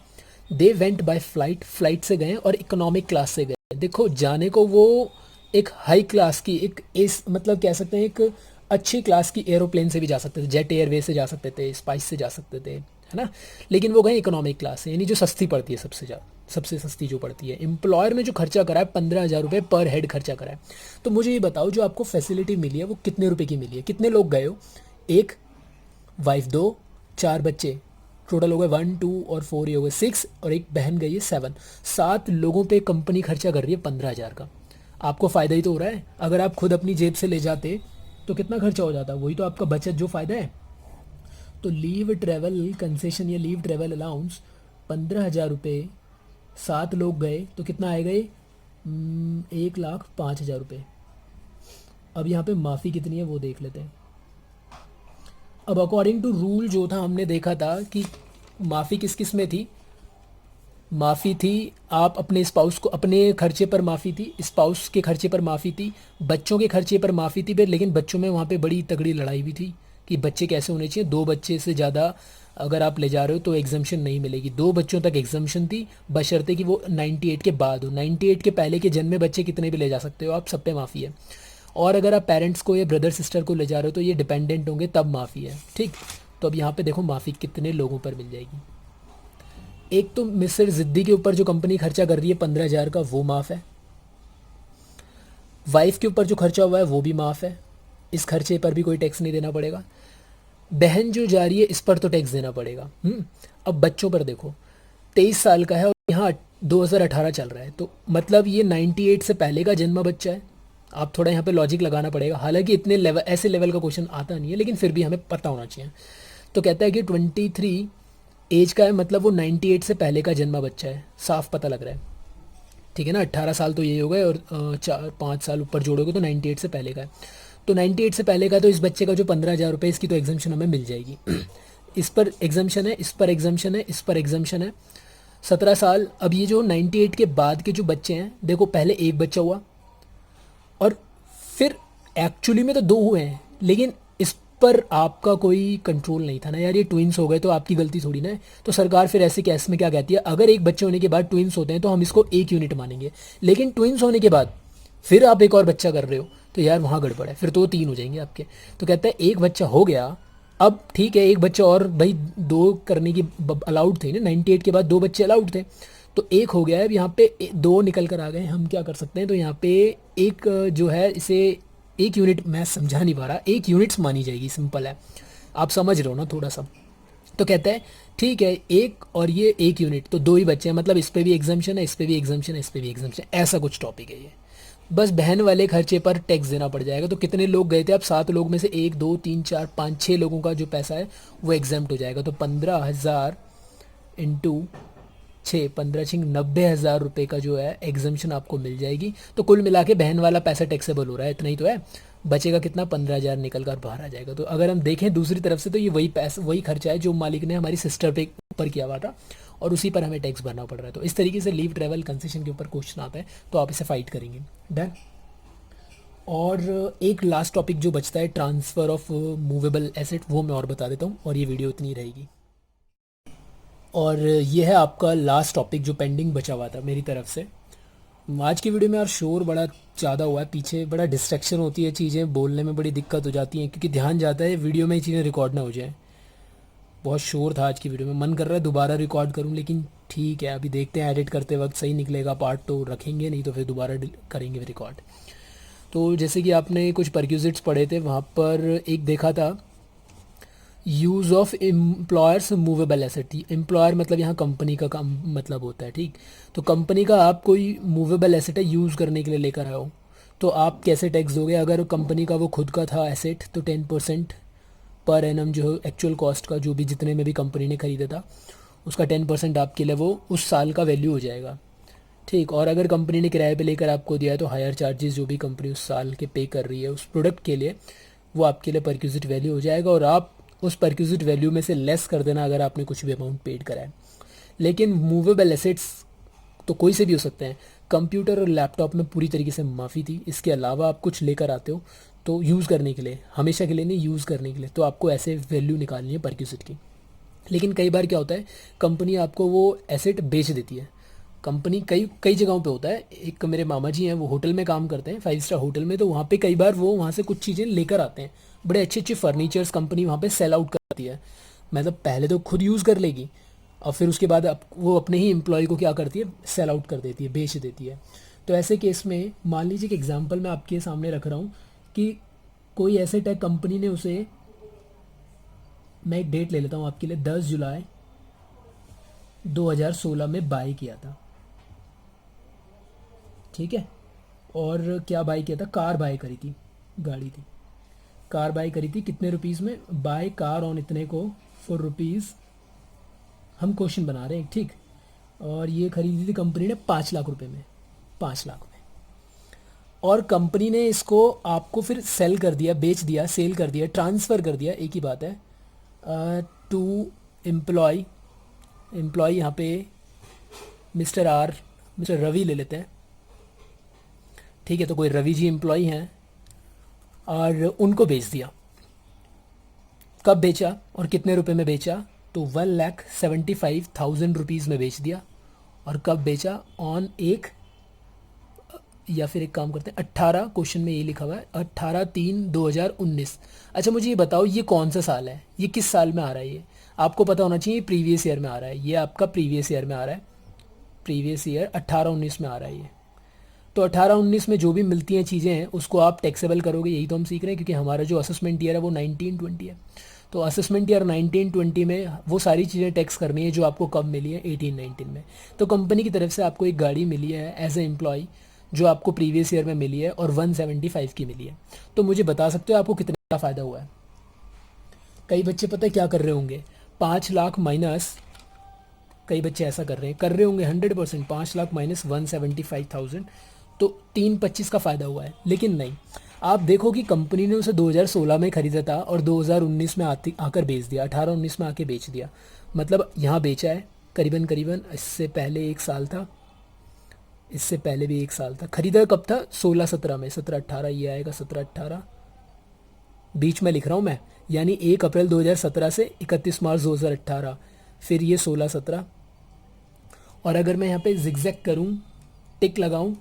They went by flight, flight से गए और इकोनॉमिक क्लास से गए। देखो जाने को वो एक हाई क्लास की, एक एस मतलब कह सकते हैं एक अच्छी क्लास की एरोप्लेन से भी जा सकते थे, जेट एयरवे से जा सकते थे, स्पाइस से जा सकते थे, है ना। लेकिन वो गए इकोनॉमिक क्लास से, यानी जो सस्ती पड़ती है, सबसे ज़्यादा सबसे सस्ती जो पड़ती है। एम्प्लॉयर ने जो खर्चा करा है 15,000 रुपये पर हेड खर्चा करा है। तो मुझे ये बताओ, जो आपको फैसिलिटी मिली है वो कितने रुपए की मिली है? कितने लोग गए हो? एक वाइफ, 2, 4 बच्चे, टोटल हो गए 1, 2 और 4, ये हो गए 6, और एक बहन गई है 7। 7 लोगों पे कंपनी खर्चा कर रही है 15,000 का। आपको फ़ायदा ही तो हो रहा है। अगर आप खुद अपनी जेब से ले जाते तो कितना खर्चा हो जाता? वही तो आपका बचत जो फ़ायदा है। तो लीव ट्रैवल कंसेशन या लीव ट्रैवल अलाउंस 15,000 रुपये, 7 लोग गए तो कितना आएगा ये? 1,05,000 रुपये। अब यहाँ पे माफ़ी कितनी है वो देख लेते हैं। अब अकॉर्डिंग टू रूल जो था, हमने देखा था कि माफ़ी किस किस में थी। माफ़ी थी आप अपने स्पाउस को, अपने खर्चे पर माफ़ी थी, स्पाउस के खर्चे पर माफ़ी थी, बच्चों के खर्चे पर माफ़ी थी। फिर लेकिन बच्चों में वहाँ पे बड़ी तगड़ी लड़ाई भी थी कि बच्चे कैसे होने चाहिए। 2 बच्चे से ज़्यादा अगर आप ले जा रहे हो तो एग्जम्पशन नहीं मिलेगी। 2 बच्चों तक एग्जम्पशन थी, बशर्ते कि वो 98 के बाद हो। 98 के पहले के जन्मे बच्चे कितने भी ले जा सकते हो आप, सब पे माफ़ी है। और अगर आप पेरेंट्स को या ब्रदर सिस्टर को ले जा रहे हो तो ये डिपेंडेंट होंगे, तब माफ़ी है। ठीक। तो अब यहाँ पे देखो माफ़ी कितने लोगों पर मिल जाएगी। एक तो मिस्टर जिद्दी के ऊपर जो कंपनी खर्चा कर रही है 15,000 का, वो माफ़ है। वाइफ के ऊपर जो खर्चा हुआ है वो भी माफ़ है, इस खर्चे पर भी कोई टैक्स नहीं देना पड़ेगा। बहन जो जा रही है इस पर तो टैक्स देना पड़ेगा। अब बच्चों पर देखो, 23 साल का है और यहाँ 2018 चल रहा है, तो मतलब ये 98 से पहले का जन्मा बच्चा है। आप थोड़ा यहाँ पे लॉजिक लगाना पड़ेगा, हालांकि इतने लेवल, ऐसे लेवल का क्वेश्चन आता नहीं है, लेकिन फिर भी हमें पता होना चाहिए। तो कहता है कि 23 एज का है, मतलब वो 98 से पहले का जन्मा बच्चा है, साफ पता लग रहा है। ठीक है ना, 18 साल तो यही हो गए, और 4-5 साल ऊपर जोड़ोगे तो 98 से पहले का है। तो 98 से पहले का, तो इस बच्चे का जो 15,000 रुपये, इसकी तो एग्जाम्पशन हमें मिल जाएगी। इस पर एग्जाम्पशन है, इस पर एग्जाम्पशन है, इस पर एग्जाम्पशन है। 17 साल। अब ये जो 98 के बाद के जो बच्चे हैं, देखो पहले एक बच्चा हुआ और फिर एक्चुअली में तो 2 हुए हैं, लेकिन इस पर आपका कोई कंट्रोल नहीं था ना यार, ये ट्विंस हो गए तो आपकी गलती थोड़ी ना है। तो सरकार फिर ऐसे केस में क्या कहती है, अगर एक बच्चे होने के बाद ट्विंस होते हैं तो हम इसको 1 यूनिट मानेंगे, लेकिन ट्विंस होने के बाद फिर आप एक और बच्चा कर रहे हो तो यार वहाँ गड़बड़ है, फिर तो 3 हो जाएंगे आपके। तो कहता है एक बच्चा हो गया, अब ठीक है एक बच्चा और, भाई 2 करने की अलाउड थे ना, 98 के बाद 2 बच्चे अलाउड थे, तो 1 हो गया है। अब यहाँ पे 2 निकल कर आ गए, हम क्या कर सकते हैं, तो यहाँ पे एक जो है, इसे 1 यूनिट, मैं समझा नहीं पा रहा, 1 यूनिट्स मानी जाएगी, सिंपल है, आप समझ रहे हो ना थोड़ा सा। तो कहता है ठीक है, 1 और ये 1 यूनिट, तो 2 ही बच्चे हैं, मतलब इस पर भी एग्जाम्पशन है, इस पर भी एग्जाम्पशन है, इस पर भी एग्जाम्पशन, ऐसा कुछ टॉपिक है ये। बस बहन वाले खर्चे पर टैक्स देना पड़ जाएगा। तो कितने लोग गए थे? अब 7 लोग में से 1, 2, 3, 4, 5, 6 लोगों का जो पैसा है वो एग्जाम्प्ट हो जाएगा। तो 15,000 इंटू छः 15 90,000 रुपये का जो है एग्जम्पशन आपको मिल जाएगी। तो कुल मिला के बहन वाला पैसा टैक्सेबल हो रहा है, इतना ही तो है। बचेगा कितना, 15,000 निकल कर बाहर आ जाएगा। तो अगर हम देखें दूसरी तरफ से तो ये वही पैसा, वही खर्चा है जो मालिक ने हमारी सिस्टर पे ऊपर किया हुआ था और उसी पर हमें टैक्स भरना पड़ रहा है। तो इस तरीके से लीव ट्रैवल कंसेशन के ऊपर क्वेश्चन आता है, तो आप इसे फाइट करेंगे। डन। और एक लास्ट टॉपिक जो बचता है, ट्रांसफ़र ऑफ मूवेबल एसेट, वो मैं और बता देता हूँ और ये वीडियो इतनी रहेगी। और ये है आपका लास्ट टॉपिक जो पेंडिंग बचा हुआ था मेरी तरफ से। आज की वीडियो में यार शोर बड़ा ज़्यादा हुआ है, पीछे बड़ा डिस्ट्रैक्शन होती है, चीज़ें बोलने में बड़ी दिक्कत हो जाती हैं क्योंकि ध्यान जाता है वीडियो में ही चीज़ें रिकॉर्ड ना हो जाए। बहुत शोर था आज की वीडियो में, मन कर रहा है दोबारा रिकॉर्ड करूं, लेकिन ठीक है अभी देखते हैं, एडिट करते वक्त सही निकलेगा पार्ट तो रखेंगे, नहीं तो फिर दोबारा करेंगे रिकॉर्ड। तो जैसे कि आपने कुछ परक्यूजिट्स पढ़े थे, वहाँ पर एक देखा था use of employers movable asset. Employer मतलब यहाँ कंपनी का काम मतलब होता है, ठीक। तो कंपनी का आप कोई मूवेबल एसेट है यूज़ करने के लिए लेकर आए हो, तो आप कैसे टैक्स दोगे? अगर कंपनी का वो खुद का था एसेट तो 10% पर एनम जो एक्चुअल कॉस्ट का, जो भी जितने में भी कंपनी ने खरीदा था उसका 10% आपके लिए वो उस साल का वैल्यू हो जाएगा, ठीक। और अगर कंपनी ने किराए पे लेकर आपको दिया है तो हायर चार्जेस जो भी कंपनी उस साल के पे कर रही है उस प्रोडक्ट के लिए, वो आपके लिए परक्यूजिट वैल्यू हो जाएगा और आप उस परक्यूजिट वैल्यू में से लेस कर देना अगर आपने कुछ भी अमाउंट पेड करा है। लेकिन मूवेबल एसेट्स तो कोई से भी हो सकते हैं। कंप्यूटर और लैपटॉप में पूरी तरीके से माफ़ी थी, इसके अलावा आप कुछ लेकर आते हो तो यूज़ करने के लिए, हमेशा के लिए नहीं, यूज़ करने के लिए, तो आपको ऐसे वैल्यू निकालनी है परक्यूजिट की। लेकिन कई बार क्या होता है, कंपनी आपको वो एसेट बेच देती है। कंपनी कई कई जगहों पे होता है। एक मेरे मामा जी हैं, वो होटल में काम करते हैं, 5 स्टार होटल में, तो वहाँ पे कई बार वो वहाँ से कुछ चीज़ें लेकर आते हैं। बड़े अच्छे अच्छे फर्नीचर्स कंपनी वहाँ पे सेल आउट करती है। मतलब पहले तो खुद यूज़ कर लेगी और फिर उसके बाद वो अपने ही एम्प्लॉय को क्या करती है, सेल आउट कर देती है, बेच देती है। तो ऐसे केस में मान लीजिए कि एग्जांपल मैं आपके सामने रख रहा हूँ कि कोई एसेट है, कंपनी ने उसे, मैं एक डेट ले लेता हूँ आपके लिए, 10 जुलाई 2016 में बाय किया था, ठीक है। और क्या बाय किया था, कार बाय करी थी, गाड़ी थी, कार बाय करी थी कितने रुपीज़ में, बाय कार ऑन इतने को फॉर रुपीज़, हम क्वेश्चन बना रहे हैं, ठीक। और ये खरीदी थी कंपनी ने 5 लाख रुपए में, 5 लाख में। और कंपनी ने इसको आपको फिर सेल कर दिया, बेच दिया, सेल कर दिया, ट्रांसफ़र कर दिया, एक ही बात है, टू एम्प्लॉय। एम्प्लॉय यहाँ पे मिस्टर आर, मिस्टर रवि ले लेते हैं, ठीक है। तो कोई रवि जी एम्प्लॉय हैं और उनको बेच दिया। कब बेचा और कितने रुपए में बेचा? तो 1,75,000 रुपीज़ में बेच दिया। और कब बेचा? ऑन एक, या फिर एक काम करते हैं, 18, क्वेश्चन में ये लिखा हुआ है 18/3/2019। अच्छा मुझे ये बताओ ये कौन सा साल है, ये किस साल में आ रहा है? ये आपको पता होना चाहिए, प्रीवियस ईयर में आ रहा है, ये आपका प्रीवियस ईयर में आ रहा है, प्रीवियस ईयर 18-19 में आ रहा है ये। तो 18-19 में जो भी मिलती हैं चीज़ें हैं उसको आप टैक्सेबल करोगे, यही तो हम सीख रहे हैं, क्योंकि हमारा जो असेसमेंट ईयर है वो 19-20 है। तो असेसमेंट ईयर 19-20 में वो सारी चीज़ें टैक्स करनी है जो आपको कब मिली है, 18-19 में। तो कंपनी की तरफ से आपको एक गाड़ी मिली है एज ए एम्प्लॉय जो आपको प्रीवियस ईयर में मिली है और 175 की मिली है। तो मुझे बता सकते हो आपको कितने का फ़ायदा हुआ है? कई बच्चे पता है क्या कर रहे होंगे, 5 लाख माइनस, कई बच्चे ऐसा कर रहे होंगे 100%, 5 लाख माइनस 175,000, तो 325 का फ़ायदा हुआ है। लेकिन नहीं, आप देखो कि कंपनी ने उसे 2016 में ख़रीदा था और 2019 में आकर बेच दिया, 18-19 में आके बेच दिया। मतलब यहाँ बेचा है करीबन करीबन, इससे पहले 1 साल था, इससे पहले भी 1 साल था। ख़रीदा कब था? 16-17 में, 17-18 ये आएगा, 17-18 बीच में लिख रहा हूँ मैं, यानी 1 अप्रैल 2017 से 31 मार्च 2018, फिर ये 16-17। और अगर मैं यहाँ पे जिगजैग करूँ, टिक लगाऊँ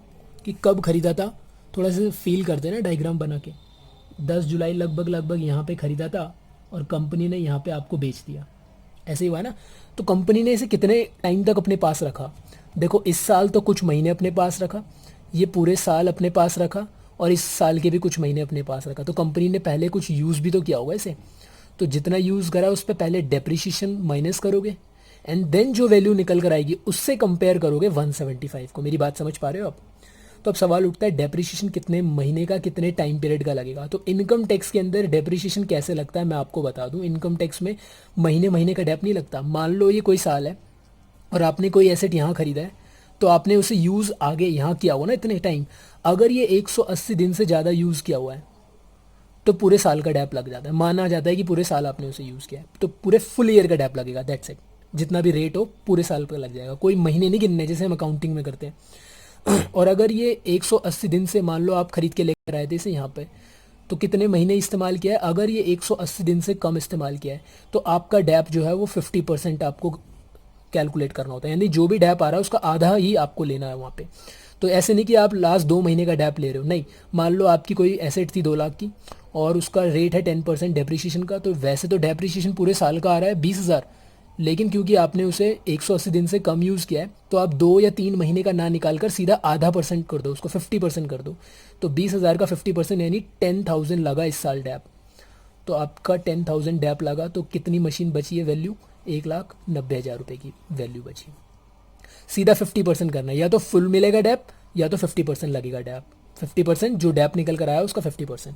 कि कब ख़रीदा था, थोड़ा सा फील करते हैं ना डायग्राम बना के, 10 जुलाई लगभग लगभग यहाँ पे ख़रीदा था और कंपनी ने यहाँ पे आपको बेच दिया, ऐसे ही हुआ ना। तो कंपनी ने इसे कितने टाइम तक अपने पास रखा? देखो इस साल तो कुछ महीने अपने पास रखा, ये पूरे साल अपने पास रखा और इस साल के भी कुछ महीने अपने पास रखा। तो कंपनी ने पहले कुछ यूज़ भी तो किया होगा इसे, तो जितना यूज़ करा उस पर पहले डेप्रिसिएशन माइनस करोगे एंड देन जो वैल्यू निकल कर आएगी उससे कंपेयर करोगे 175 को। मेरी बात समझ पा रहे हो आप? तो अब सवाल उठता है डेप्रिसिएशन कितने महीने का, कितने टाइम पीरियड का लगेगा? तो इनकम टैक्स के अंदर डेप्रिसिएशन कैसे लगता है मैं आपको बता दूं। इनकम टैक्स में महीने महीने का डेप नहीं लगता। मान लो ये कोई साल है, और आपने कोई एसेट यहाँ खरीदा है, तो आपने उसे यूज़ आगे यहाँ किया हुआ ना इतने टाइम, अगर ये 180 दिन से ज़्यादा यूज़ किया हुआ है तो पूरे साल का डैप लग जाता है। माना जाता है कि पूरे साल आपने उसे यूज़ किया है तो पूरे फुल ईयर का डैप लगेगा, दैट्स इट। जितना भी रेट हो पूरे साल पर लग जाएगा, कोई महीने नहीं गिनने जैसे हम अकाउंटिंग में करते हैं। और अगर ये 180 दिन से, मान लो आप खरीद के लेकर आए थे इसे यहाँ पे, तो कितने महीने इस्तेमाल किया है, अगर ये 180 दिन से कम इस्तेमाल किया है तो आपका डैप जो है वो 50% आपको कैलकुलेट करना होता है, यानी जो भी डैप आ रहा है उसका आधा ही आपको लेना है वहाँ पे। तो ऐसे नहीं कि आप लास्ट 2 महीने का डैप ले रहे हो, नहीं। मान लो आपकी कोई एसेट थी 2 लाख की और उसका रेट है 10% डेप्रिसिएशन का, तो वैसे तो डेप्रिसिएशन पूरे साल का आ रहा है 20,000, लेकिन क्योंकि आपने उसे 180 दिन से कम यूज़ किया है तो आप 2 या 3 महीने का ना निकाल कर सीधा आधा परसेंट कर दो, उसको 50% कर दो। तो 20,000 का 50% यानी 10,000 लगा इस साल डैप। तो आपका 10,000 डैप लगा तो कितनी मशीन बची है वैल्यू, 1,90,000 रुपये की वैल्यू बची। सीधा 50% करना है, या तो फुल मिलेगा डैप या तो 50% लगेगा डैप। 50% जो डैप निकल कर आया उसका 50%।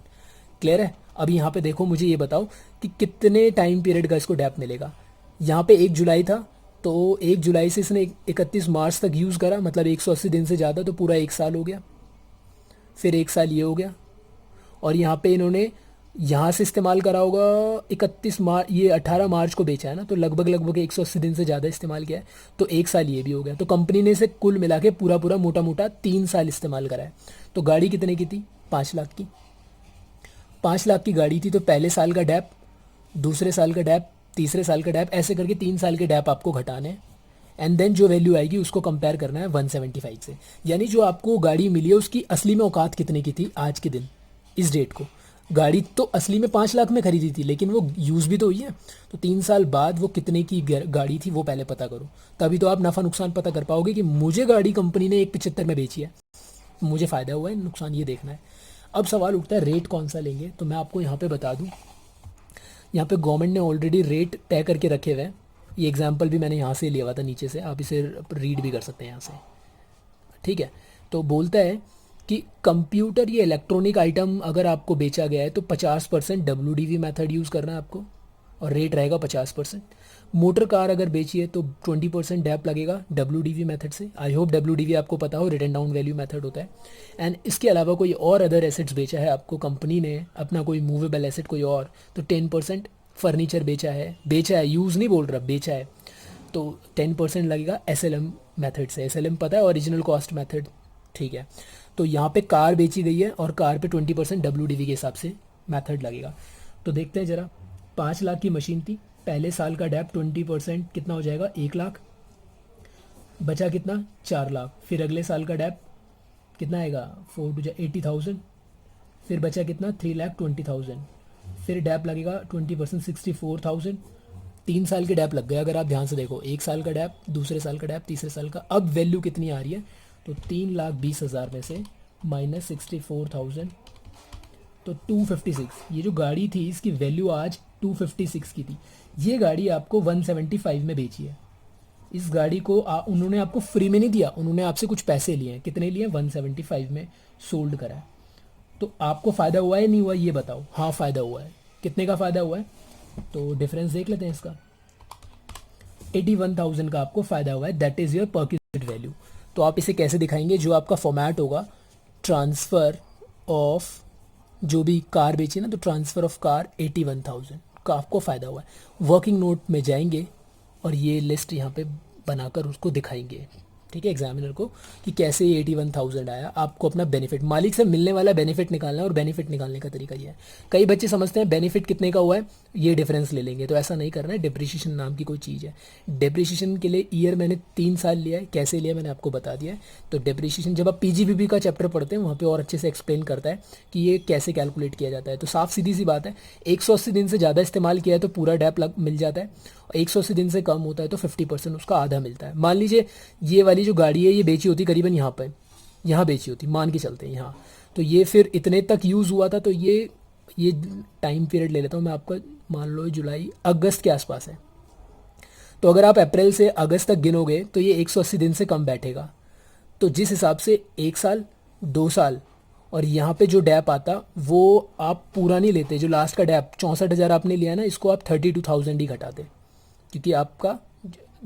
क्लियर है। अब यहाँ पे देखो, मुझे ये बताओ कि कितने टाइम पीरियड का इसको डैप मिलेगा। यहाँ पे 1 जुलाई था, तो 1 जुलाई से इसने 31 मार्च तक यूज़ करा, मतलब 180 दिन से ज़्यादा, तो पूरा 1 साल हो गया। फिर 1 साल ये हो गया, और यहाँ पे इन्होंने यहाँ से इस्तेमाल करा होगा 31 मार्च, ये 18 मार्च को बेचा है ना, तो लगभग लगभग 180 दिन से ज़्यादा इस्तेमाल किया है, तो 1 साल ये भी हो गया। तो कंपनी ने इसे कुल मिला के पूरा पूरा मोटा मोटा 3 साल इस्तेमाल करा है। तो गाड़ी कितने की थी, 5 लाख की। 5 लाख की गाड़ी थी, तो पहले साल का डैप, दूसरे साल का डैप, तीसरे साल का डैप, ऐसे करके 3 साल के डैप आपको घटाने हैं। एंड देन जो वैल्यू आएगी उसको कंपेयर करना है 175 से, यानी जो आपको गाड़ी मिली है उसकी असली में औकात कितने की थी आज के दिन, इस डेट को। गाड़ी तो असली में 5 लाख में खरीदी थी, लेकिन वो यूज़ भी तो हुई है, तो 3 साल बाद वो कितने की गाड़ी थी वो पहले पता करो, तभी तो आप नफ़ा नुकसान पता कर पाओगे कि मुझे गाड़ी कंपनी ने 1,75 में बेची है, मुझे फ़ायदा हुआ है नुकसान ये देखना है। अब सवाल उठता है रेट कौन सा लेंगे, तो मैं आपको यहाँ पे बता दूँ, यहाँ पे गवर्नमेंट ने ऑलरेडी रेट तय करके रखे हुए हैं। ये एग्जांपल भी मैंने यहाँ से लिया हुआ था नीचे से, आप इसे रीड भी कर सकते हैं यहाँ से। ठीक है। तो बोलता है कि कंप्यूटर ये इलेक्ट्रॉनिक आइटम अगर आपको बेचा गया है तो 50% WDV मेथड यूज़ करना है आपको, और रेट रहेगा 50%। मोटर कार अगर बेची है तो 20% डैप लगेगा WDV मेथड से। आई होप WDV आपको पता हो, रिटन डाउन वैल्यू मेथड होता है। एंड इसके अलावा कोई और अदर एसेट्स बेचा है आपको कंपनी ने, अपना कोई मूवेबल एसेट कोई और, तो 10%। फर्नीचर बेचा है, यूज़ नहीं बोल रहा, बेचा है, तो 10% लगेगा SLM मेथड से। SLM पता है, ओरिजिनल कॉस्ट मेथड। ठीक है। तो यहाँ पे कार बेची गई है और कार पे 20% WDV के हिसाब से मेथड लगेगा। तो देखते हैं ज़रा, 5 लाख की मशीन थी, पहले साल का डैप 20% कितना हो जाएगा, 1 लाख, बचा कितना, 4 लाख। फिर अगले साल का डैप कितना आएगा, 4 टू 80,000, फिर बचा कितना, 3,20,000। फिर डैप लगेगा 20%, 64,000। 3 साल के डैप लग गए अगर आप ध्यान से देखो, 1 साल का डैप, दूसरे साल का डैप, तीसरे साल का। अब वैल्यू कितनी आ रही है, तो 3,20,000 में से माइनस 64,000, तो 256। ये जो गाड़ी थी इसकी वैल्यू आज 256 की थी। ये गाड़ी आपको 175 में बेची है। इस गाड़ी को उन्होंने आपको फ्री में नहीं दिया, उन्होंने आपसे कुछ पैसे लिए हैं। कितने लिए, 175 में सोल्ड करा है। तो आपको फ़ायदा हुआ है नहीं हुआ ये बताओ। हाँ फ़ायदा हुआ है। कितने का फ़ायदा हुआ है, तो डिफरेंस देख लेते हैं इसका। 81,000 का आपको फ़ायदा हुआ है, दैट इज़ योर परक्यूटेड वैल्यू। तो आप इसे कैसे दिखाएंगे, जो आपका फॉर्मेट होगा, ट्रांसफ़र ऑफ, जो भी कार बेची ना, तो ट्रांसफ़र ऑफ कार 81,000 का आपको फ़ायदा हुआ है। वर्किंग नोट में जाएंगे और ये लिस्ट यहाँ पे बनाकर उसको दिखाएंगे, ठीक है, एग्जामिनर को, कि कैसे ये 81,000 आया। आपको अपना बेनिफिट, मालिक से मिलने वाला बेनिफिट निकालना है, और बेनिफिट निकालने का तरीका ये है। कई बच्चे समझते हैं बेनिफिट कितने का हुआ है ये डिफरेंस ले लेंगे, तो ऐसा नहीं करना है। डिप्रिशिएशन नाम की कोई चीज़ है। डिप्रिशिएशन के लिए ईयर मैंने 3 साल लिया है, कैसे लिया मैंने आपको बता दिया है। तो डिप्रिशिएशन जब आप PGBP का चैप्टर पढ़ते हैं वहाँ पर और अच्छे से एक्सप्लेन करता है कि ये कैसे कैलकुलेट किया जाता है। तो साफ सीधी सी बात है, 180 दिन से ज़्यादा इस्तेमाल किया है तो पूरा डैप मिल जाता है, 180 दिन से कम होता है तो 50% उसका आधा मिलता है। मान लीजिए ये वाली जो गाड़ी है ये बेची होती करीबन यहाँ पर, यहाँ बेची होती, मान के चलते हैं यहाँ, तो ये फिर इतने तक यूज़ हुआ था, तो ये टाइम पीरियड ले लेता हूँ मैं आपका, मान लो जुलाई अगस्त के आसपास है। तो अगर आप अप्रैल से अगस्त तक गिनोगे तो ये 180 दिन से कम बैठेगा। तो जिस हिसाब से 1 साल, 2 साल और यहाँ पे जो डैप आता वो आप पूरा नहीं लेते। जो लास्ट का डैप 64,000 आपने लिया ना, इसको आप 32,000 ही घटाते, क्योंकि आपका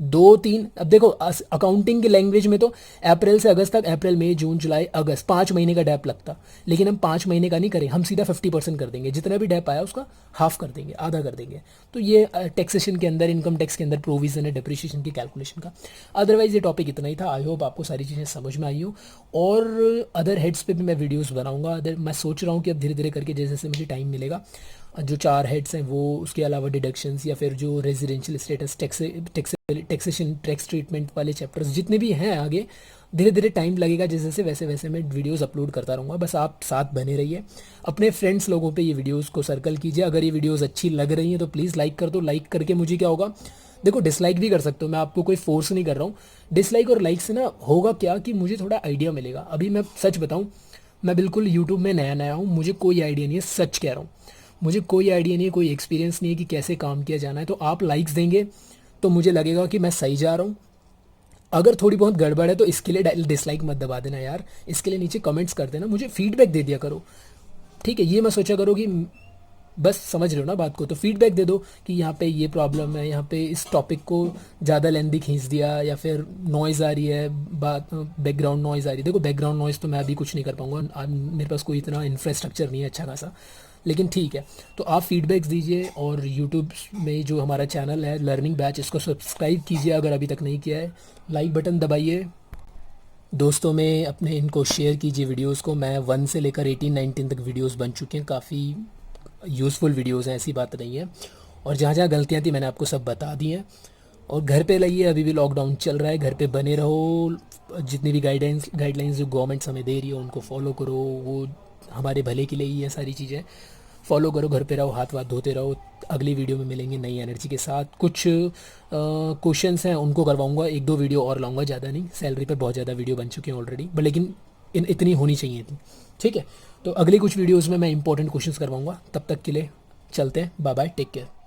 2 3, अब देखो अकाउंटिंग की लैंग्वेज में तो अप्रैल से अगस्त तक, अप्रैल मई जून जुलाई अगस्त 5 महीने का डैप लगता, लेकिन हम 5 महीने का नहीं करें, हम सीधा 50% कर देंगे, जितना भी डैप आया उसका हाफ कर देंगे, आधा कर देंगे। तो ये टैक्सेशन के अंदर, इनकम टैक्स के अंदर प्रोविजन है डिप्रिशिएशन की कैलकुलेशन का। अदरवाइज ये टॉपिक इतना ही था। आई होप आपको सारी चीज़ें समझ में आई हो, और अदर हेड्स पे भी मैं वीडियोस बनाऊंगा। अदर मैं सोच रहा हूँ कि अब धीरे धीरे करके जैसे जैसे मुझे टाइम मिलेगा, जो 4 हेड्स हैं वो, उसके अलावा डिडक्शंस या फिर जो residential status, taxation, tax treatment वाले चैप्टर्स जितने भी हैं आगे, धीरे धीरे टाइम लगेगा जैसे जैसे, वैसे वैसे मैं वीडियोस अपलोड करता रहूँगा। बस आप साथ बने रहिए, अपने फ्रेंड्स लोगों पे ये वीडियोस को सर्कल कीजिए। अगर ये वीडियोस अच्छी लग रही हैं तो प्लीज़ लाइक कर दो। लाइक करके मुझे क्या होगा, देखो डिसलाइक भी कर सकते हो, मैं आपको कोई फोर्स नहीं कर रहा हूँ। डिसलाइक और लाइक से ना होगा क्या कि मुझे थोड़ा आइडिया मिलेगा। अभी मैं सच बताऊँ, मैं बिल्कुल यूट्यूब में नया नया हूँ, मुझे कोई आइडिया नहीं है, सच कह रहा हूँ। मुझे कोई आइडिया नहीं है, कोई एक्सपीरियंस नहीं है कि कैसे काम किया जाना है। तो आप लाइक्स देंगे तो मुझे लगेगा कि मैं सही जा रहा हूँ। अगर थोड़ी बहुत गड़बड़ है तो इसके लिए डिसलाइक मत दबा देना यार, इसके लिए नीचे कमेंट्स कर देना, मुझे फीडबैक दे दिया करो। ठीक है, ये मत सोचा करो कि बस, समझ रहे हो ना बात को, तो फीडबैक दे दो कि यहाँ पे ये प्रॉब्लम है, यहाँ पे इस टॉपिक को ज़्यादा लेंदी खींच दिया, या फिर नॉइज़ आ रही है, बात बैकग्राउंड नॉइज़ आ रही है। देखो बैकग्राउंड नॉइज़ तो मैं अभी कुछ नहीं कर पाऊँगा, मेरे पास कोई इतना इंफ्रास्ट्रक्चर नहीं है अच्छा खासा, लेकिन ठीक है। तो आप फीडबैक्स दीजिए, और यूट्यूब में जो हमारा चैनल है लर्निंग बैच, इसको सब्सक्राइब कीजिए अगर अभी तक नहीं किया है, लाइक बटन दबाइए, दोस्तों में अपने इनको शेयर कीजिए वीडियोस को। मैं 1 से लेकर 18 19 तक वीडियोस बन चुके हैं, काफ़ी यूज़फुल वीडियोस हैं, ऐसी बात नहीं है। और जहाँ जहाँ गलतियाँ थी मैंने आपको सब बता दी हैं। और घर पे रहिए, अभी भी लॉकडाउन चल रहा है, घर पे बने रहो। जितनी भी गाइडलाइंस जो गवर्नमेंट हमें दे रही है उनको फॉलो करो, वो हमारे भले के लिए ही है सारी चीज़ें। फॉलो करो, घर पे रहो, हाथ वाथ धोते रहो। अगली वीडियो में मिलेंगे नई एनर्जी के साथ। कुछ क्वेश्चंस हैं उनको करवाऊंगा, 1 2 वीडियो और लाऊंगा, ज़्यादा नहीं। सैलरी पर बहुत ज़्यादा वीडियो बन चुके हैं ऑलरेडी, बट लेकिन इतनी होनी चाहिए थी। ठीक है, तो अगली कुछ वीडियोज़ में मैं इंपॉर्टेंट क्वेश्चंस करवाऊंगा। तब तक के लिए चलते हैं, बाय बाय, टेक केयर।